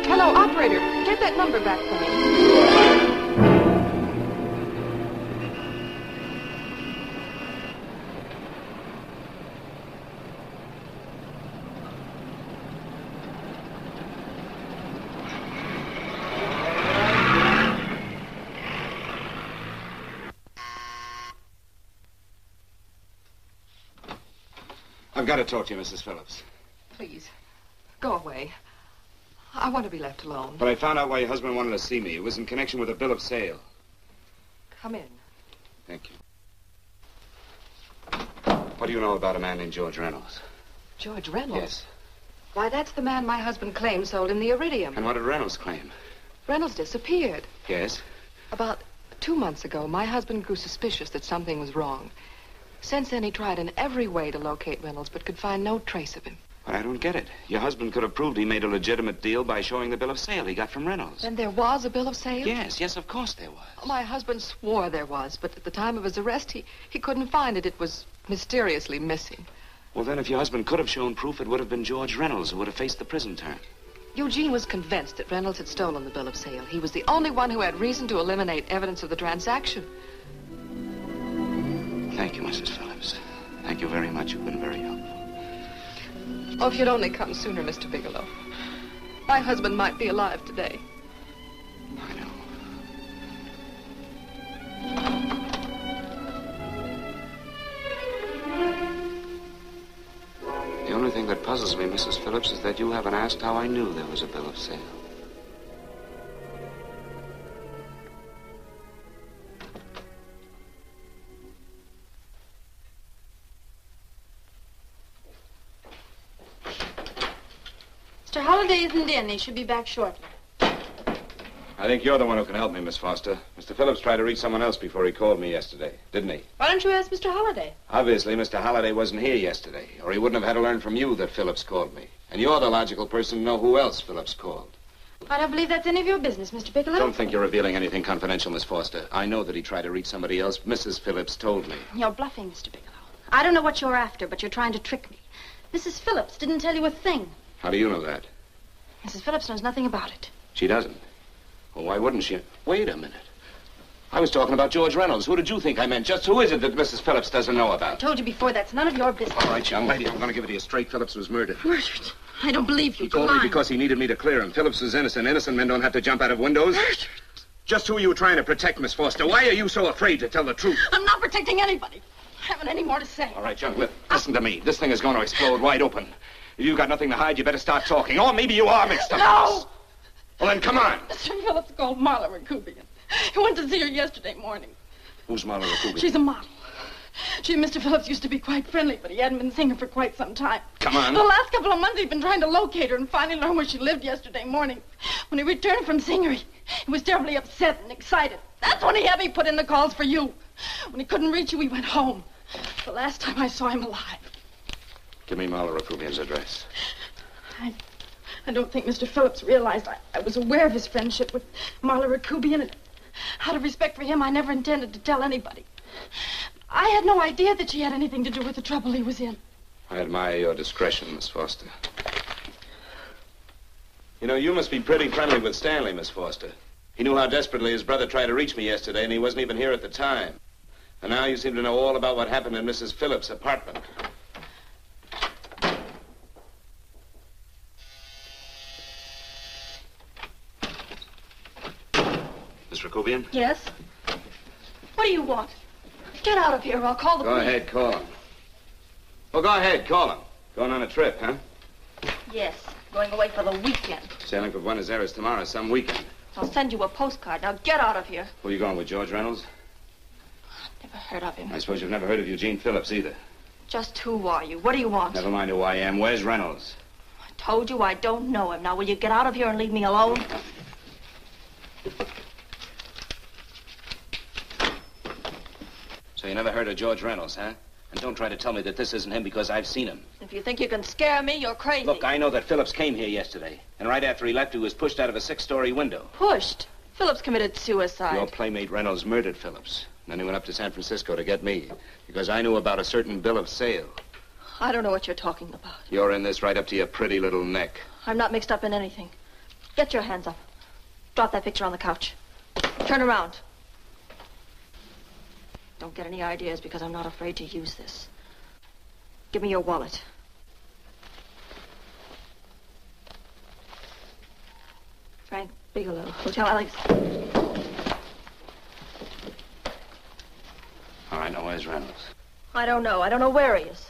Hello, operator. Get that number back for me. I've got to talk to you, Mrs. Phillips. Please, go away. I want to be left alone. But I found out why your husband wanted to see me. It was in connection with a bill of sale. Come in. Thank you. What do you know about a man named George Reynolds? George Reynolds? Yes. Why, that's the man my husband claimed sold him the iridium. And what did Reynolds claim? Reynolds disappeared. Yes? About 2 months ago, my husband grew suspicious that something was wrong. Since then, he tried in every way to locate Reynolds, but could find no trace of him. But I don't get it. Your husband could have proved he made a legitimate deal by showing the bill of sale he got from Reynolds. Then there was a bill of sale? Yes, of course there was. My husband swore there was, but at the time of his arrest, he couldn't find it. It was mysteriously missing. Well, then, if your husband could have shown proof, it would have been George Reynolds who would have faced the prison term. Eugene was convinced that Reynolds had stolen the bill of sale. He was the only one who had reason to eliminate evidence of the transaction. Thank you, Mrs. Phillips. Thank you very much. You've been very helpful. Oh, if you'd only come sooner, Mr. Bigelow. My husband might be alive today. I know. The only thing that puzzles me, Mrs. Phillips, is that you haven't asked how I knew there was a bill of sale. Mr. Holliday isn't in. He should be back shortly. I think you're the one who can help me, Miss Foster. Mr. Phillips tried to reach someone else before he called me yesterday, didn't he? Why don't you ask Mr. Holliday? Obviously, Mr. Holliday wasn't here yesterday, or he wouldn't have had to learn from you that Phillips called me. And you're the logical person to know who else Phillips called. I don't believe that's any of your business, Mr. Bigelow. Don't think you're revealing anything confidential, Miss Foster. I know that he tried to reach somebody else. Mrs. Phillips told me. You're bluffing, Mr. Bigelow. I don't know what you're after, but you're trying to trick me. Mrs. Phillips didn't tell you a thing. How do you know that? Mrs. Phillips knows nothing about it. She doesn't. Well, why wouldn't she? Wait a minute. I was talking about George Reynolds. Who did you think I meant? Just who is it that Mrs. Phillips doesn't know I about? told you before, that's none of your business. All right, young lady, I'm going to give it to you straight. Phillips was murdered. Murdered? I don't believe you. He told me because he needed me to clear him. Phillips was innocent. Innocent men don't have to jump out of windows. Murdered? Just who are you trying to protect, Miss Foster? Why are you so afraid to tell the truth? I'm not protecting anybody. I haven't any more to say. All right, young lady, listen to me. This thing is going to explode wide open. If you've got nothing to hide, you better start talking. Or maybe you are mixed up. No! Well, then come on. Mr. Phillips called Marla Rakubian. He went to see her yesterday morning. Who's Marla Rakubian? She's a model. She and Mr. Phillips used to be quite friendly, but he hadn't been seeing her for quite some time. Come on. The last couple of months, he'd been trying to locate her and finally learned where she lived yesterday morning. When he returned from seeing her, he was terribly upset and excited. That's when he had me put in the calls for you. When he couldn't reach you, he went home. The last time I saw him alive. Give me Marla Rakubian's address. I don't think Mr. Phillips realized I was aware of his friendship with Marla Rakubian, and out of respect for him, I never intended to tell anybody. I had no idea that she had anything to do with the trouble he was in. I admire your discretion, Miss Foster. You know, you must be pretty friendly with Stanley, Miss Foster. He knew how desperately his brother tried to reach me yesterday, and he wasn't even here at the time. And now you seem to know all about what happened in Mrs. Phillips' apartment. Miss Rakubian? Yes? What do you want? Get out of here or I'll call the police. Go ahead, call him. Well, go ahead, call him. Going on a trip, huh? Yes, going away for the weekend. Sailing for Buenos Aires tomorrow, some weekend. I'll send you a postcard. Now get out of here. Who are you going with, George Reynolds? Never heard of him. I suppose you've never heard of Eugene Phillips either. Just who are you? What do you want? Never mind who I am. Where's Reynolds? I told you I don't know him. Now will you get out of here and leave me alone? So you never heard of George Reynolds, huh? And don't try to tell me that this isn't him because I've seen him. If you think you can scare me, you're crazy. Look, I know that Phillips came here yesterday. And right after he left, he was pushed out of a 6-story window. Pushed? Phillips committed suicide. Your playmate Reynolds murdered Phillips. And then he went up to San Francisco to get me. Because I knew about a certain bill of sale. I don't know what you're talking about. You're in this right up to your pretty little neck. I'm not mixed up in anything. Get your hands up. Drop that picture on the couch. Turn around. Don't get any ideas because I'm not afraid to use this. Give me your wallet. Frank Bigelow, Hotel Alex. All right, now where's Reynolds? I don't know. I don't know where he is. Is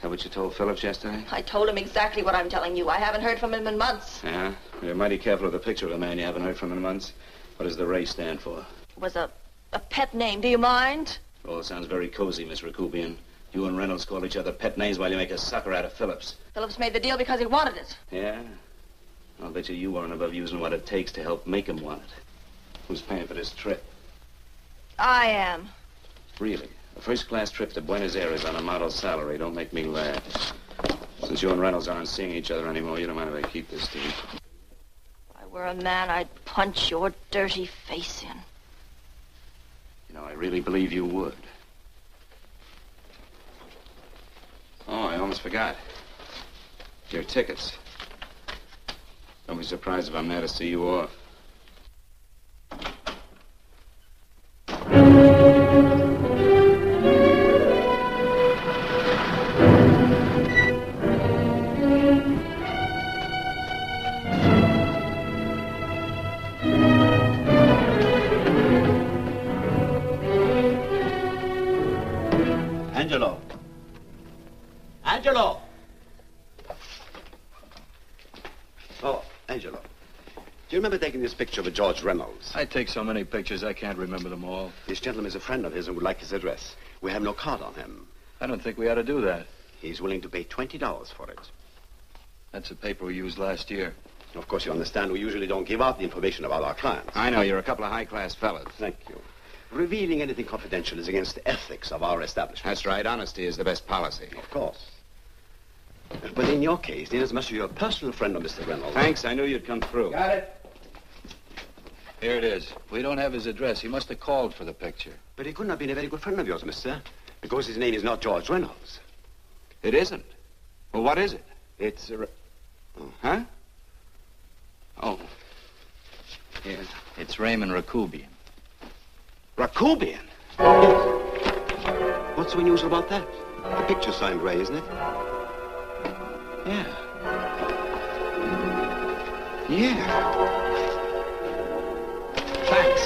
that what you told Phillips yesterday? I told him exactly what I'm telling you. I haven't heard from him in months. Yeah? You're mighty careful of the picture of a man you haven't heard from in months. What does the Ray stand for? It was a pet name. Do you mind? Oh, it sounds very cozy, Miss Rakubian. You and Reynolds call each other pet names while you make a sucker out of Phillips. Phillips made the deal because he wanted it. Yeah? I'll bet you weren't above using what it takes to help make him want it. Who's paying for this trip? I am. Really? A first-class trip to Buenos Aires on a model salary. Don't make me laugh. Since you and Reynolds aren't seeing each other anymore, you don't mind if I keep this deal. If I were a man, I'd punch your dirty face in. You know, I really believe you would. Oh, I almost forgot. Your tickets. Don't be surprised if I'm there to see you off. Angelo. Angelo! taking this picture of George Reynolds? I take so many pictures, I can't remember them all. This gentleman is a friend of his and would like his address. We have no card on him. I don't think we ought to do that. He's willing to pay $20 for it. That's the paper we used last year. Of course, you understand, we usually don't give out the information about our clients. I know, you're a couple of high-class fellas. Thank you. Revealing anything confidential is against the ethics of our establishment. That's right. Honesty is the best policy. Of course. But in your case, inasmuch as you're a personal friend of Mr. Reynolds... Thanks. I knew you'd come through. Got it. Here it is. We don't have his address. He must have called for the picture. But he couldn't have been a very good friend of yours, mister, because his name is not George Reynolds. It isn't? Well, what is it? It's... Huh? Oh. Yes. It's Raymond Rakubian. Rakubian? What's so unusual about that? The picture's signed Ray, isn't it? Yeah. Yeah. Thanks.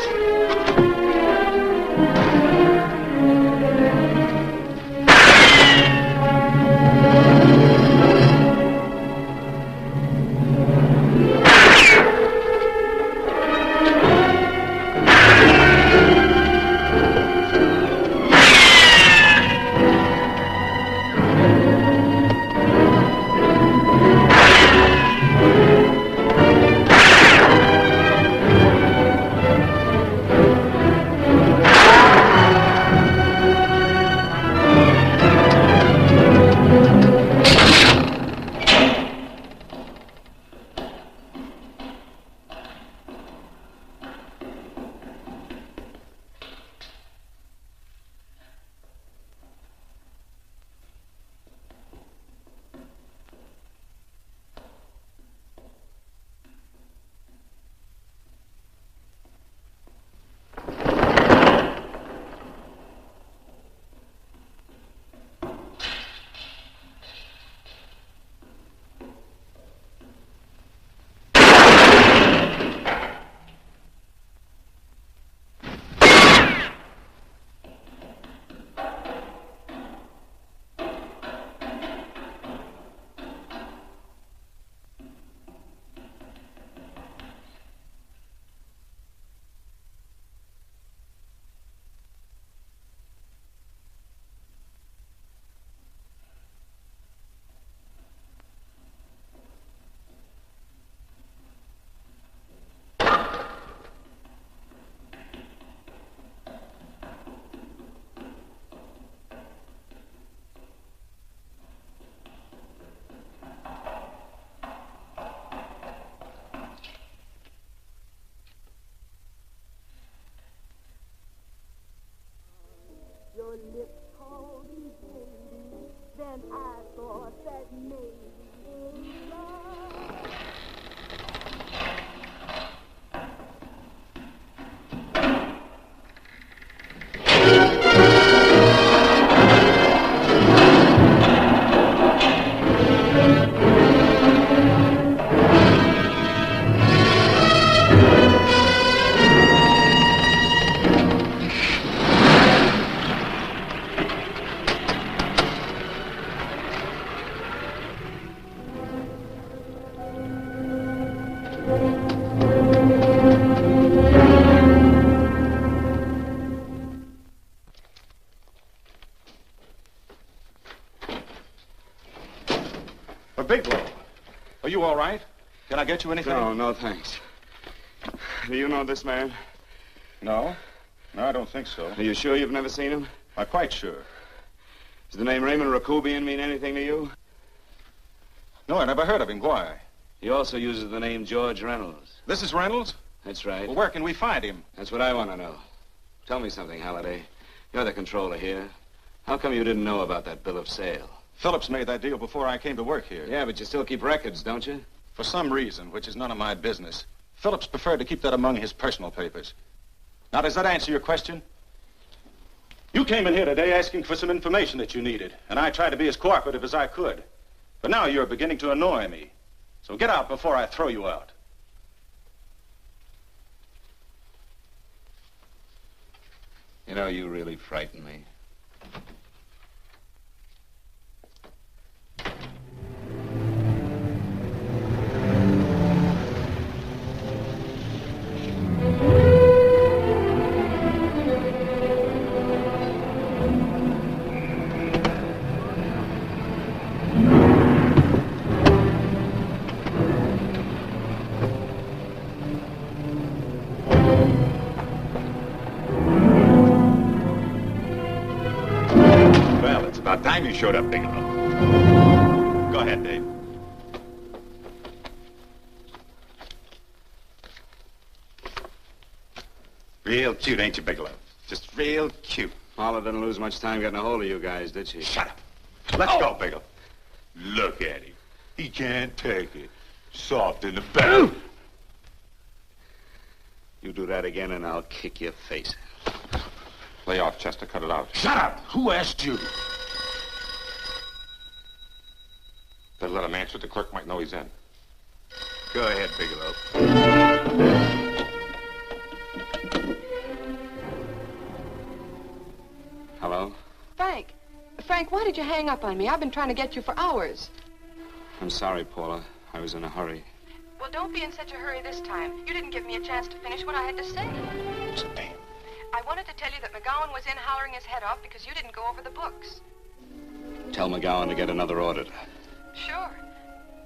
Your lips called me baby, then I thought that maybe love. Bigelow, are you all right? Can I get you anything? No, thanks. Do you know this man? No, I don't think so. Are you sure you've never seen him? I'm quite sure. Does the name Raymond Rakubian mean anything to you? No, I never heard of him. Why? He also uses the name George Reynolds. This is Reynolds? That's right. Well, where can we find him? That's what I want to know. Tell me something, Halliday. You're the controller here. How come you didn't know about that bill of sale? Phillips made that deal before I came to work here. Yeah, but you still keep records, don't you? For some reason, which is none of my business, Phillips preferred to keep that among his personal papers. Now, does that answer your question? You came in here today asking for some information that you needed, and I tried to be as cooperative as I could. But now you're beginning to annoy me. So get out before I throw you out. You know, you really frighten me. time you showed up, Bigelow. Go ahead, Dave. Real cute, ain't you, Bigelow? Just real cute. Paula didn't lose much time getting a hold of you guys, did she? Shut up. Let's go, Bigelow. Look at him. He can't take it. Soft in the back. You do that again and I'll kick your face. Lay off, Chester. Cut it out. Shut up! Who asked you? Better let him answer. The clerk might know he's in. Go ahead, Bigelow. Hello? Frank. Frank, why did you hang up on me? I've been trying to get you for hours. I'm sorry, Paula. I was in a hurry. Well, don't be in such a hurry this time. You didn't give me a chance to finish what I had to say. What's the name? I wanted to tell you that McGowan was in hollering his head off because you didn't go over the books. Tell McGowan to get another auditor. Sure.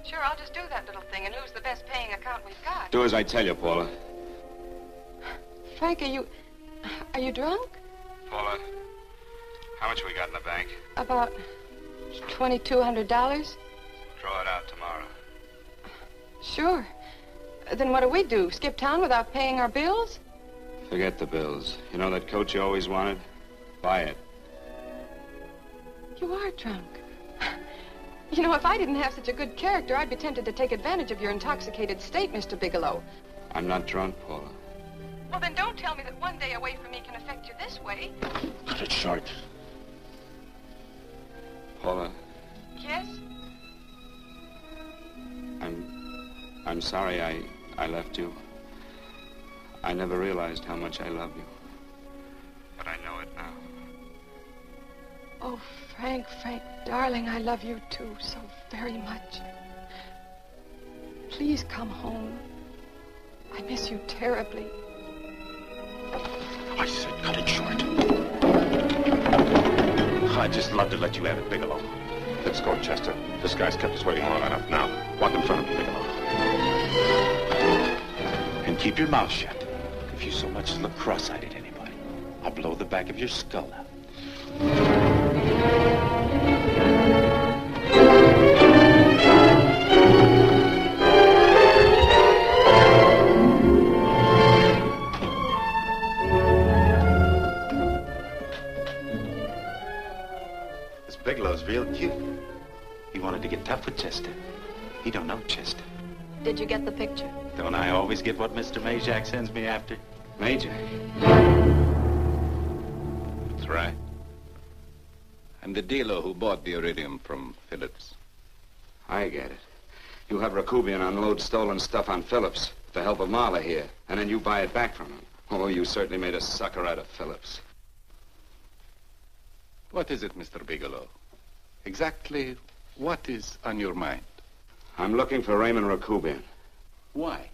Sure, I'll just do that little thing and lose the best paying account we've got. Do as I tell you, Paula. Frank, are you drunk? Paula, how much we got in the bank? About $2,200. Draw it out tomorrow. Sure. Then what do? Skip town without paying our bills? Forget the bills. You know that coat you always wanted? Buy it. You are drunk. You know, if I didn't have such a good character, I'd be tempted to take advantage of your intoxicated state, Mr. Bigelow. I'm not drunk, Paula. Well, then don't tell me that one day away from me can affect you this way. Cut it short. Paula, Yes? I'm sorry I left you. I never realized how much I love you. But I know it now. Oh, Frank, darling, I love you too so very much. Please come home. I miss you terribly. I said cut it short. I'd just love to let you have it, Bigelow. Let's go, Chester. This guy's kept us waiting long enough now. Walk in front of me, Bigelow. And keep your mouth shut. If you so much as look cross-eyed at anybody, I'll blow the back of your skull out. This Bigelow's real cute. He wanted to get tough with Chester. He don't know Chester. Did you get the picture? Don't I always get what Mr. Majak sends me after? Majak? That's right. I'm the dealer who bought the iridium from Phillips. I get it. You have Rakubian unload stolen stuff on Phillips with the help of Marla here, and then you buy it back from him. Oh, you certainly made a sucker out of Phillips. What is it, Mr. Bigelow? Exactly what is on your mind? I'm looking for Raymond Rakubian. Why?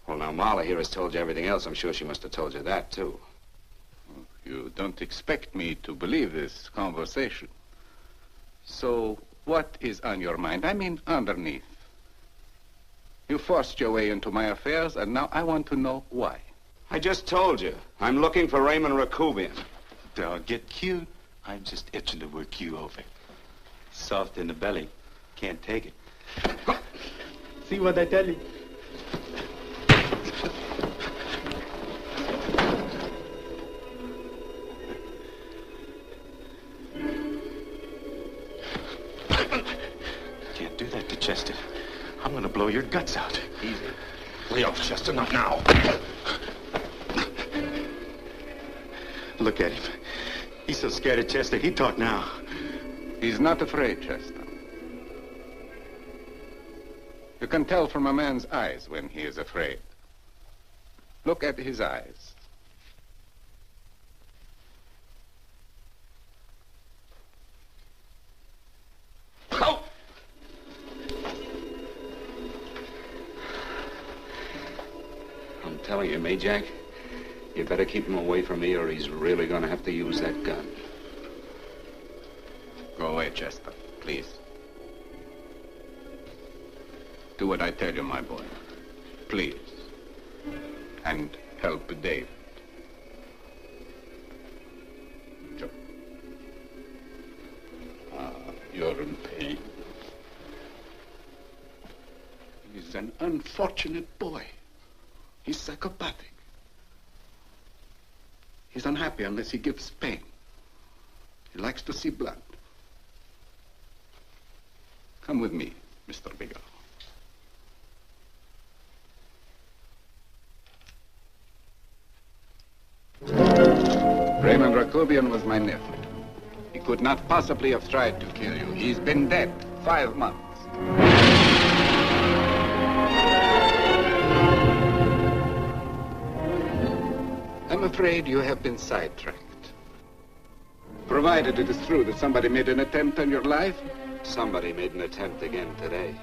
Well, now, Marla here has told you everything else. I'm sure she must have told you that, too. You don't expect me to believe this conversation. So, what is on your mind? I mean, underneath. You forced your way into my affairs, and now I want to know why. I just told you. I'm looking for Raymond Rakubian. Don't get cute. I'm just itching to work you over. Soft in the belly. Can't take it. See what I tell you? Can't do that to Chester. I'm gonna blow your guts out. Easy. Lay off, Chester, not now. Look at him. He's so scared of Chester, he'd talk now. He's not afraid, Chester. You can tell from a man's eyes when he is afraid. Look at his eyes. Oh! I'm telling you, Majak, you better keep him away from me or he's really going to have to use that gun. Go away, Chester, please. Do what I tell you, my boy. Please. And help Dave. Joe. You're in pain. He's an unfortunate boy. He's psychopathic. He's unhappy unless he gives pain. He likes to see blood. Come with me, Mr. Bigelow. Raymond Rakubian was my nephew. He could not possibly have tried to kill you. He's been dead 5 months. I'm afraid you have been sidetracked. Provided it is true that somebody made an attempt on your life. Somebody made an attempt again today.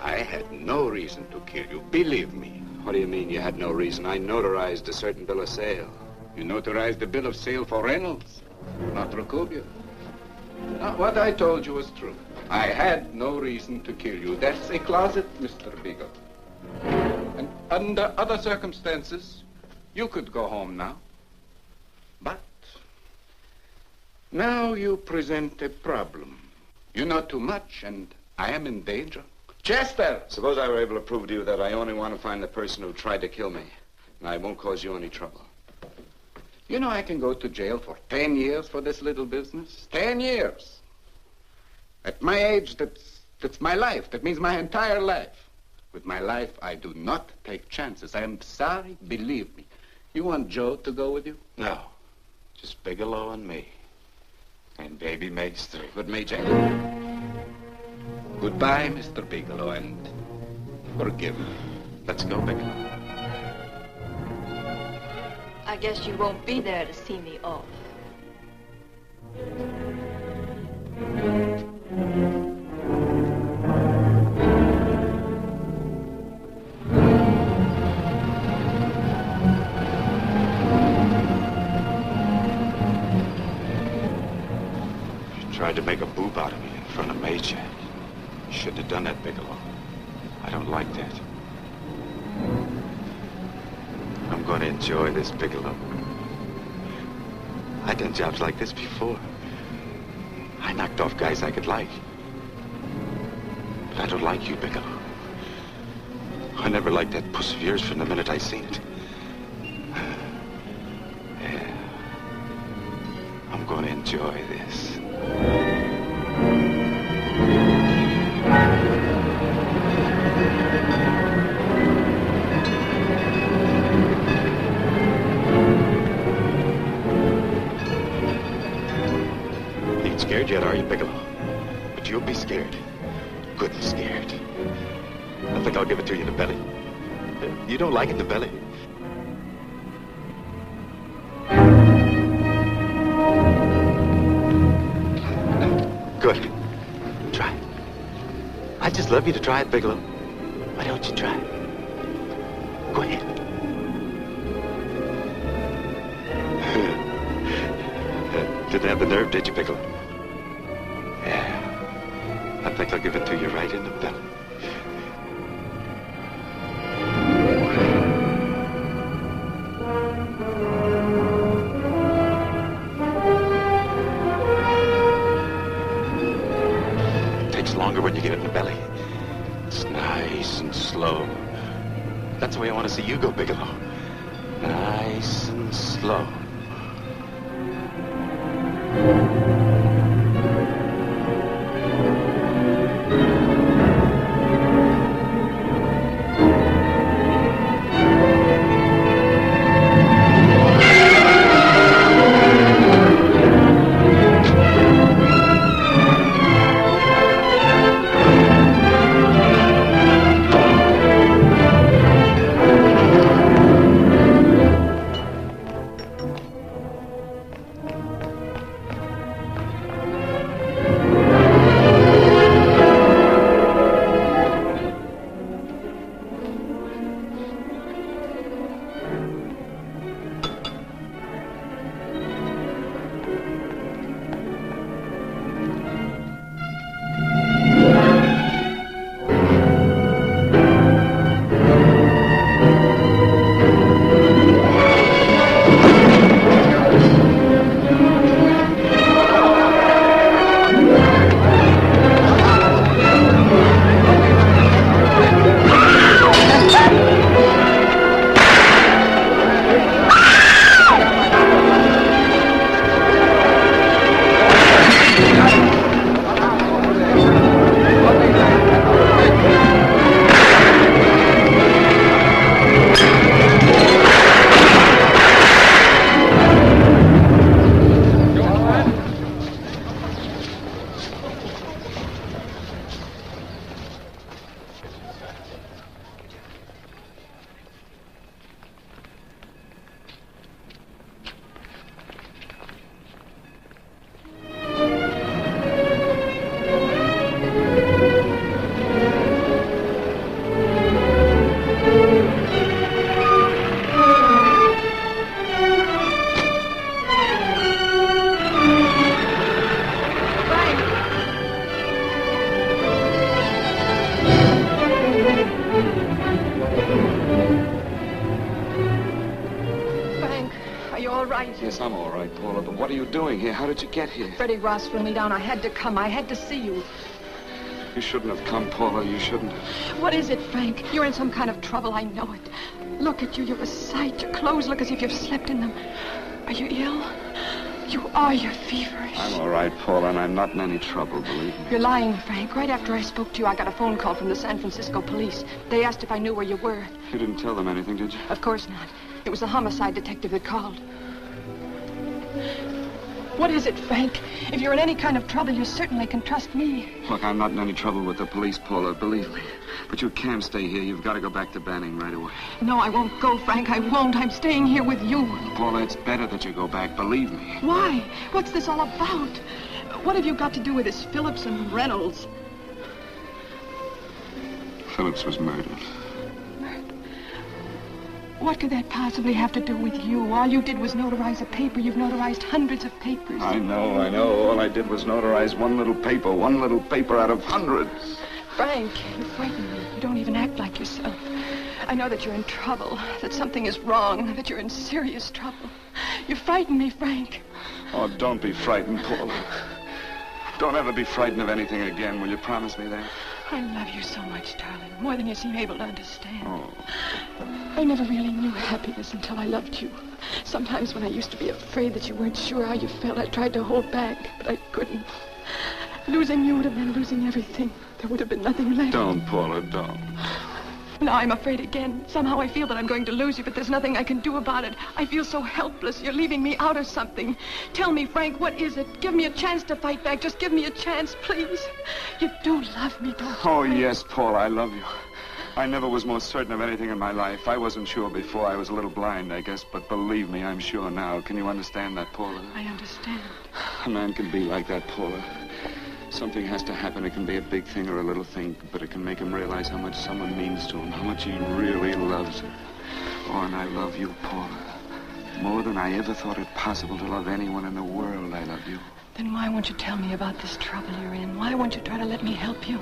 I had no reason to kill you, believe me. What do you mean you had no reason? I notarized a certain bill of sale. You notarized the bill of sale for Reynolds, not Rakubian. Now, what I told you was true. I had no reason to kill you. That's a closet, Mr. Bigelow. And under other circumstances, you could go home now. But now you present a problem. You know too much, and I am in danger. Chester! Suppose I were able to prove to you that I only want to find the person who tried to kill me, and I won't cause you any trouble. You know I can go to jail for 10 years for this little business. 10 years. At my age, that's my life. That means my entire life. With my life, I do not take chances. I am sorry, believe me. You want Joe to go with you? No. Just Bigelow and me. And baby makes 3. But Major, goodbye, Mr. Bigelow, and forgive me. Let's go, Bigelow. I guess you won't be there to see me off. Tried to make a boob out of me in front of Major. You shouldn't have done that, Bigelow. I don't like that. I'm going to enjoy this, Bigelow. I've done jobs like this before. I knocked off guys I could like. But I don't like you, Bigelow. I never liked that puss of yours from the minute I seen it. Yeah. I'm going to enjoy this. Ain't scared yet, are you, Bigelow? But you'll be scared. Good and scared. I think I'll give it to you in the belly. You don't like it in the belly? Good. Try it. I just love you to try it, Bigelow. Why don't you try it? Go ahead. Didn't have the nerve, did you, Bigelow? Yeah. I think I'll give it to you right in the belly. Longer when you get it in the belly. It's nice and slow. That's the way I want to see you go, Bigelow. Nice and slow. all right? Yes, I'm all right, Paula, but what are you doing here? How did you get here? Freddie Ross flew me down. I had to come. I had to see you. You shouldn't have come, Paula. You shouldn't have. What is it, Frank? You're in some kind of trouble. I know it. Look at you. You're a sight. Your clothes look as if you've slept in them. Are you ill? You are. You're feverish. I'm all right, Paula, and I'm not in any trouble, believe me. You're lying, Frank. Right after I spoke to you, I got a phone call from the San Francisco police. They asked if I knew where you were. You didn't tell them anything, did you? Of course not. It was the homicide detective that called. What is it, Frank? If you're in any kind of trouble, you certainly can trust me. Look, I'm not in any trouble with the police, Paula, believe me. But you can't stay here. You've got to go back to Banning right away. No, I won't go, Frank. I won't. I'm staying here with you. Paula, it's better that you go back, believe me. Why? What's this all about? What have you got to do with this Phillips and Reynolds? Phillips was murdered. What could that possibly have to do with you? All you did was notarize a paper. You've notarized hundreds of papers. I know. All I did was notarize one little paper out of hundreds. Frank, you frighten me. You don't even act like yourself. I know that you're in trouble, that something is wrong, that you're in serious trouble. You frighten me, Frank. Oh, don't be frightened, Paula. Don't ever be frightened of anything again. Will you promise me that? I love you so much, darling. More than you seem able to understand. Oh. I never really knew happiness until I loved you. Sometimes when I used to be afraid that you weren't sure how you felt, I tried to hold back, but I couldn't. Losing you would have meant losing everything. There would have been nothing left. Don't, Paula, don't. Now I'm afraid again. Somehow I feel that I'm going to lose you, but there's nothing I can do about it. I feel so helpless. You're leaving me out of something. Tell me, Frank, what is it? Give me a chance to fight back. Just give me a chance, please. You do love me, don't you? Oh, yes, Paula, I love you. I never was more certain of anything in my life. I wasn't sure before. I was a little blind, I guess, but believe me, I'm sure now. Can you understand that, Paula? I understand. A man can be like that, Paula. Something has to happen. It can be a big thing or a little thing, but it can make him realize how much someone means to him, how much he really loves her. Oh, and I love you, Paula. More than I ever thought it possible to love anyone in the world, I love you. Then why won't you tell me about this trouble you're in? Why won't you try to let me help you?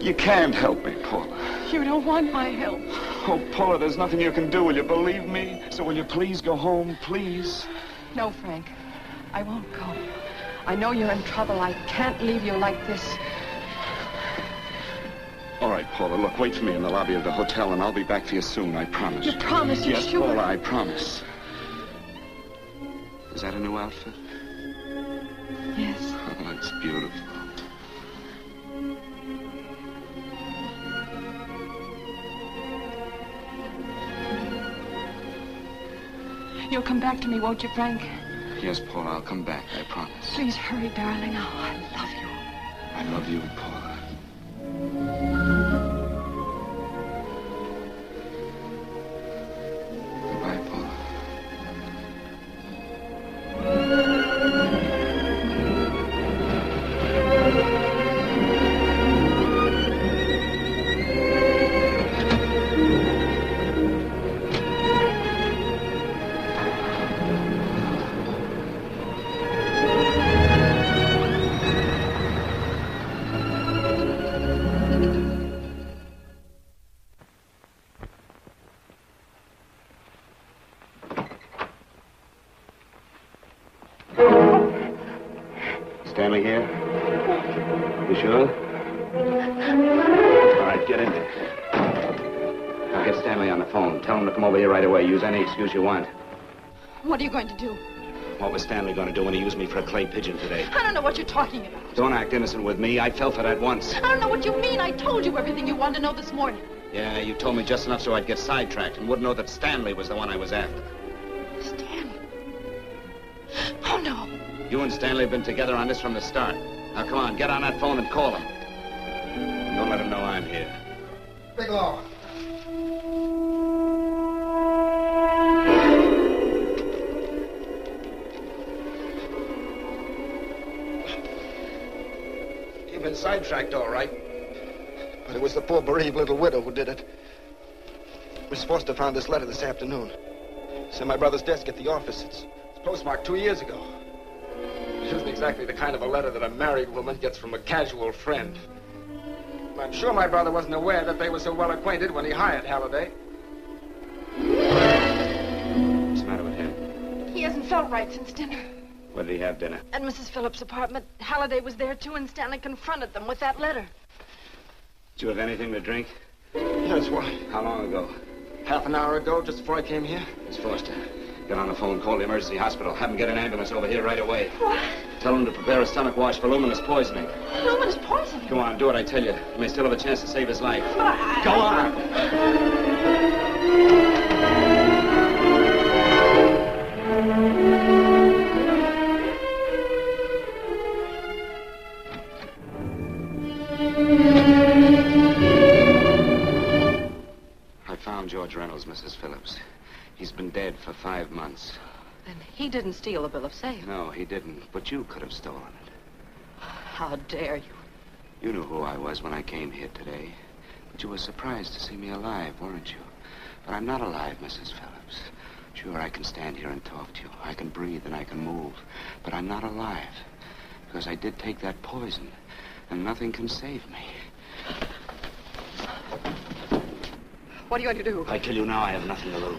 You can't help me, Paula. You don't want my help. Oh, Paula, there's nothing you can do. Will you believe me? So will you please go home, please? No, Frank. I won't go. I know you're in trouble. I can't leave you like this. All right, Paula, look, wait for me in the lobby of the hotel, and I'll be back for you soon, I promise. You promise? You're yes, sure? Paula, I promise. Is that a new outfit? Yes. Oh, it's beautiful. You'll come back to me, won't you, Frank? Yes, Paula, I'll come back, I promise. Please hurry, darling. Oh, I love you. I love you, Paula. Goodbye, Paula. Stanley here? You sure? All right, get in there. Now get Stanley on the phone. Tell him to come over here right away. Use any excuse you want. What are you going to do? What was Stanley going to do when he used me for a clay pigeon today? I don't know what you're talking about. Don't act innocent with me. I fell for that once. I don't know what you mean. I told you everything you wanted to know this morning. Yeah, you told me just enough so I'd get sidetracked and wouldn't know that Stanley was the one I was after. Stanley? Oh, no. You and Stanley have been together on this from the start. Now, come on, get on that phone and call him. Don't let him know I'm here. Bigelow. You've been sidetracked, all right. But it was the poor bereaved little widow who did it. Miss Foster found this letter this afternoon. It's in my brother's desk at the office. It's postmarked 2 years ago. It isn't exactly the kind of a letter that a married woman gets from a casual friend. I'm sure my brother wasn't aware that they were so well acquainted when he hired Halliday. It's felt right since dinner. Where did he have dinner? At Mrs. Phillips' apartment. Halliday was there, too, and Stanley confronted them with that letter. Did you have anything to drink? Yes, why? How long ago? Half an hour ago, just before I came here. Miss Foster, get on the phone, call the emergency hospital. Have them get an ambulance over here right away. What? Tell them to prepare a stomach wash for luminous poisoning. Luminous poisoning? Go on, do what I tell you. You may still have a chance to save his life. Go on! I found George Reynolds, Mrs. Phillips. He's been dead for 5 months. Then he didn't steal the bill of sale. No, he didn't. But you could have stolen it. How dare you? You knew who I was when I came here today. But you were surprised to see me alive, weren't you? But I'm not alive, Mrs. Phillips. Sure, I can stand here and talk to you. I can breathe and I can move. But I'm not alive. Because I did take that poison. And nothing can save me. What are you going to do? I tell you now, I have nothing to lose.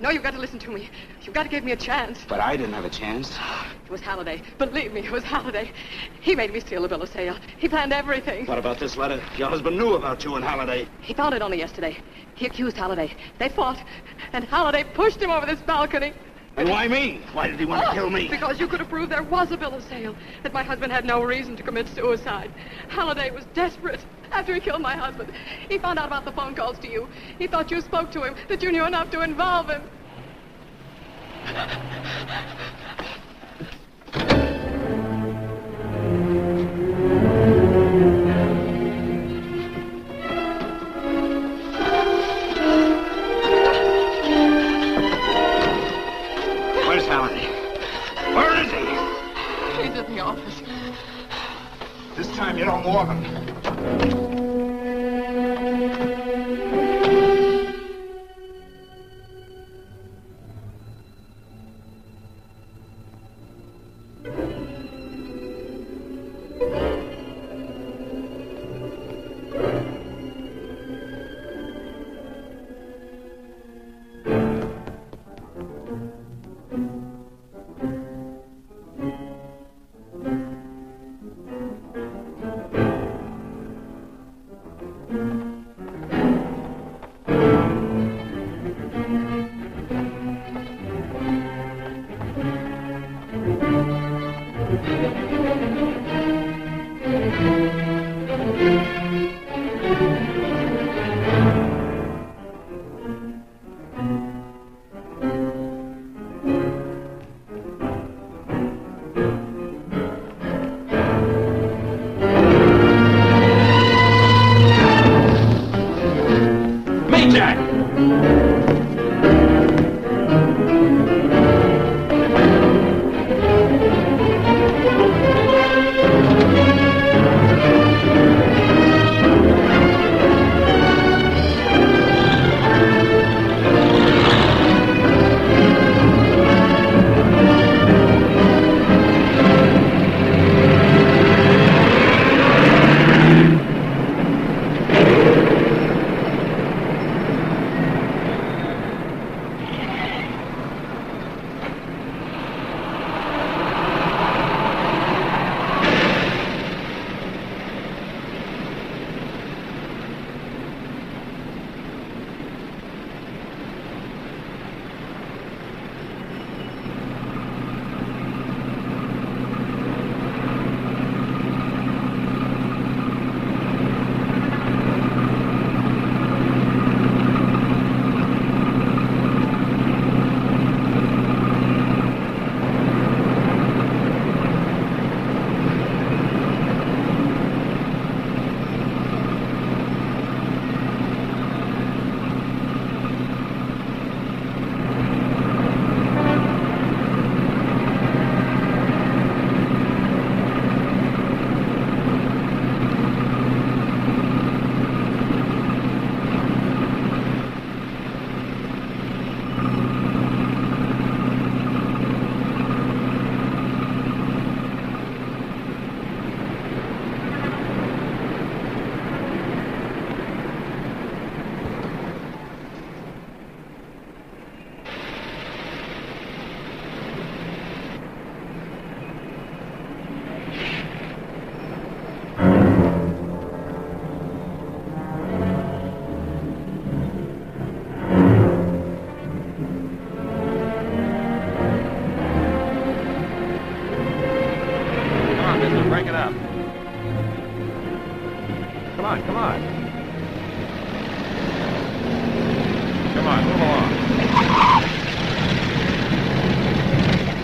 No, you've got to listen to me. You've got to give me a chance. But I didn't have a chance. It was Halliday. Believe me, it was Halliday. He made me steal the bill of sale. He planned everything. What about this letter? Your husband knew about you and Halliday. He found it only yesterday. He accused Halliday. They fought, and Halliday pushed him over this balcony. And why me? Why did he want to kill me? Because you could have proved there was a bill of sale, that my husband had no reason to commit suicide. Halliday was desperate. After he killed my husband, he found out about the phone calls to you. He thought you spoke to him, that you knew enough to involve him. Where's Halliday? Where is he? He's in the office. This time you don't warn him. along.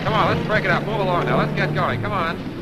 Come on, let's break it up. Move along now. Let's get going. Come on.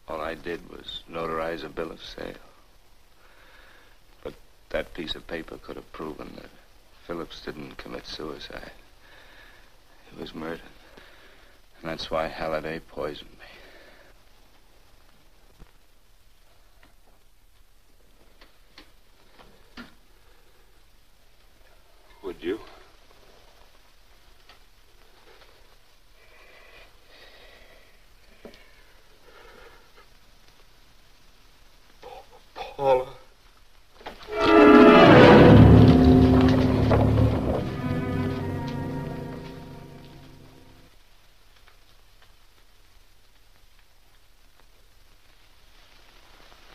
All I did was notarize a bill of sale. But that piece of paper could have proven that Phillips didn't commit suicide. He was murdered. And that's why Halliday poisoned me. Would you? Paula.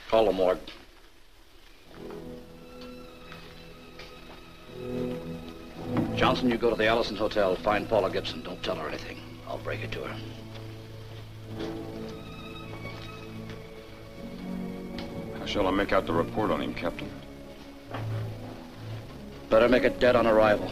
Call the morgue. Johnson, you go to the Allison Hotel, find Paula Gibson. Don't tell her anything. I'll break it to her. How shall I make out the report on him, Captain? Better make it dead on arrival.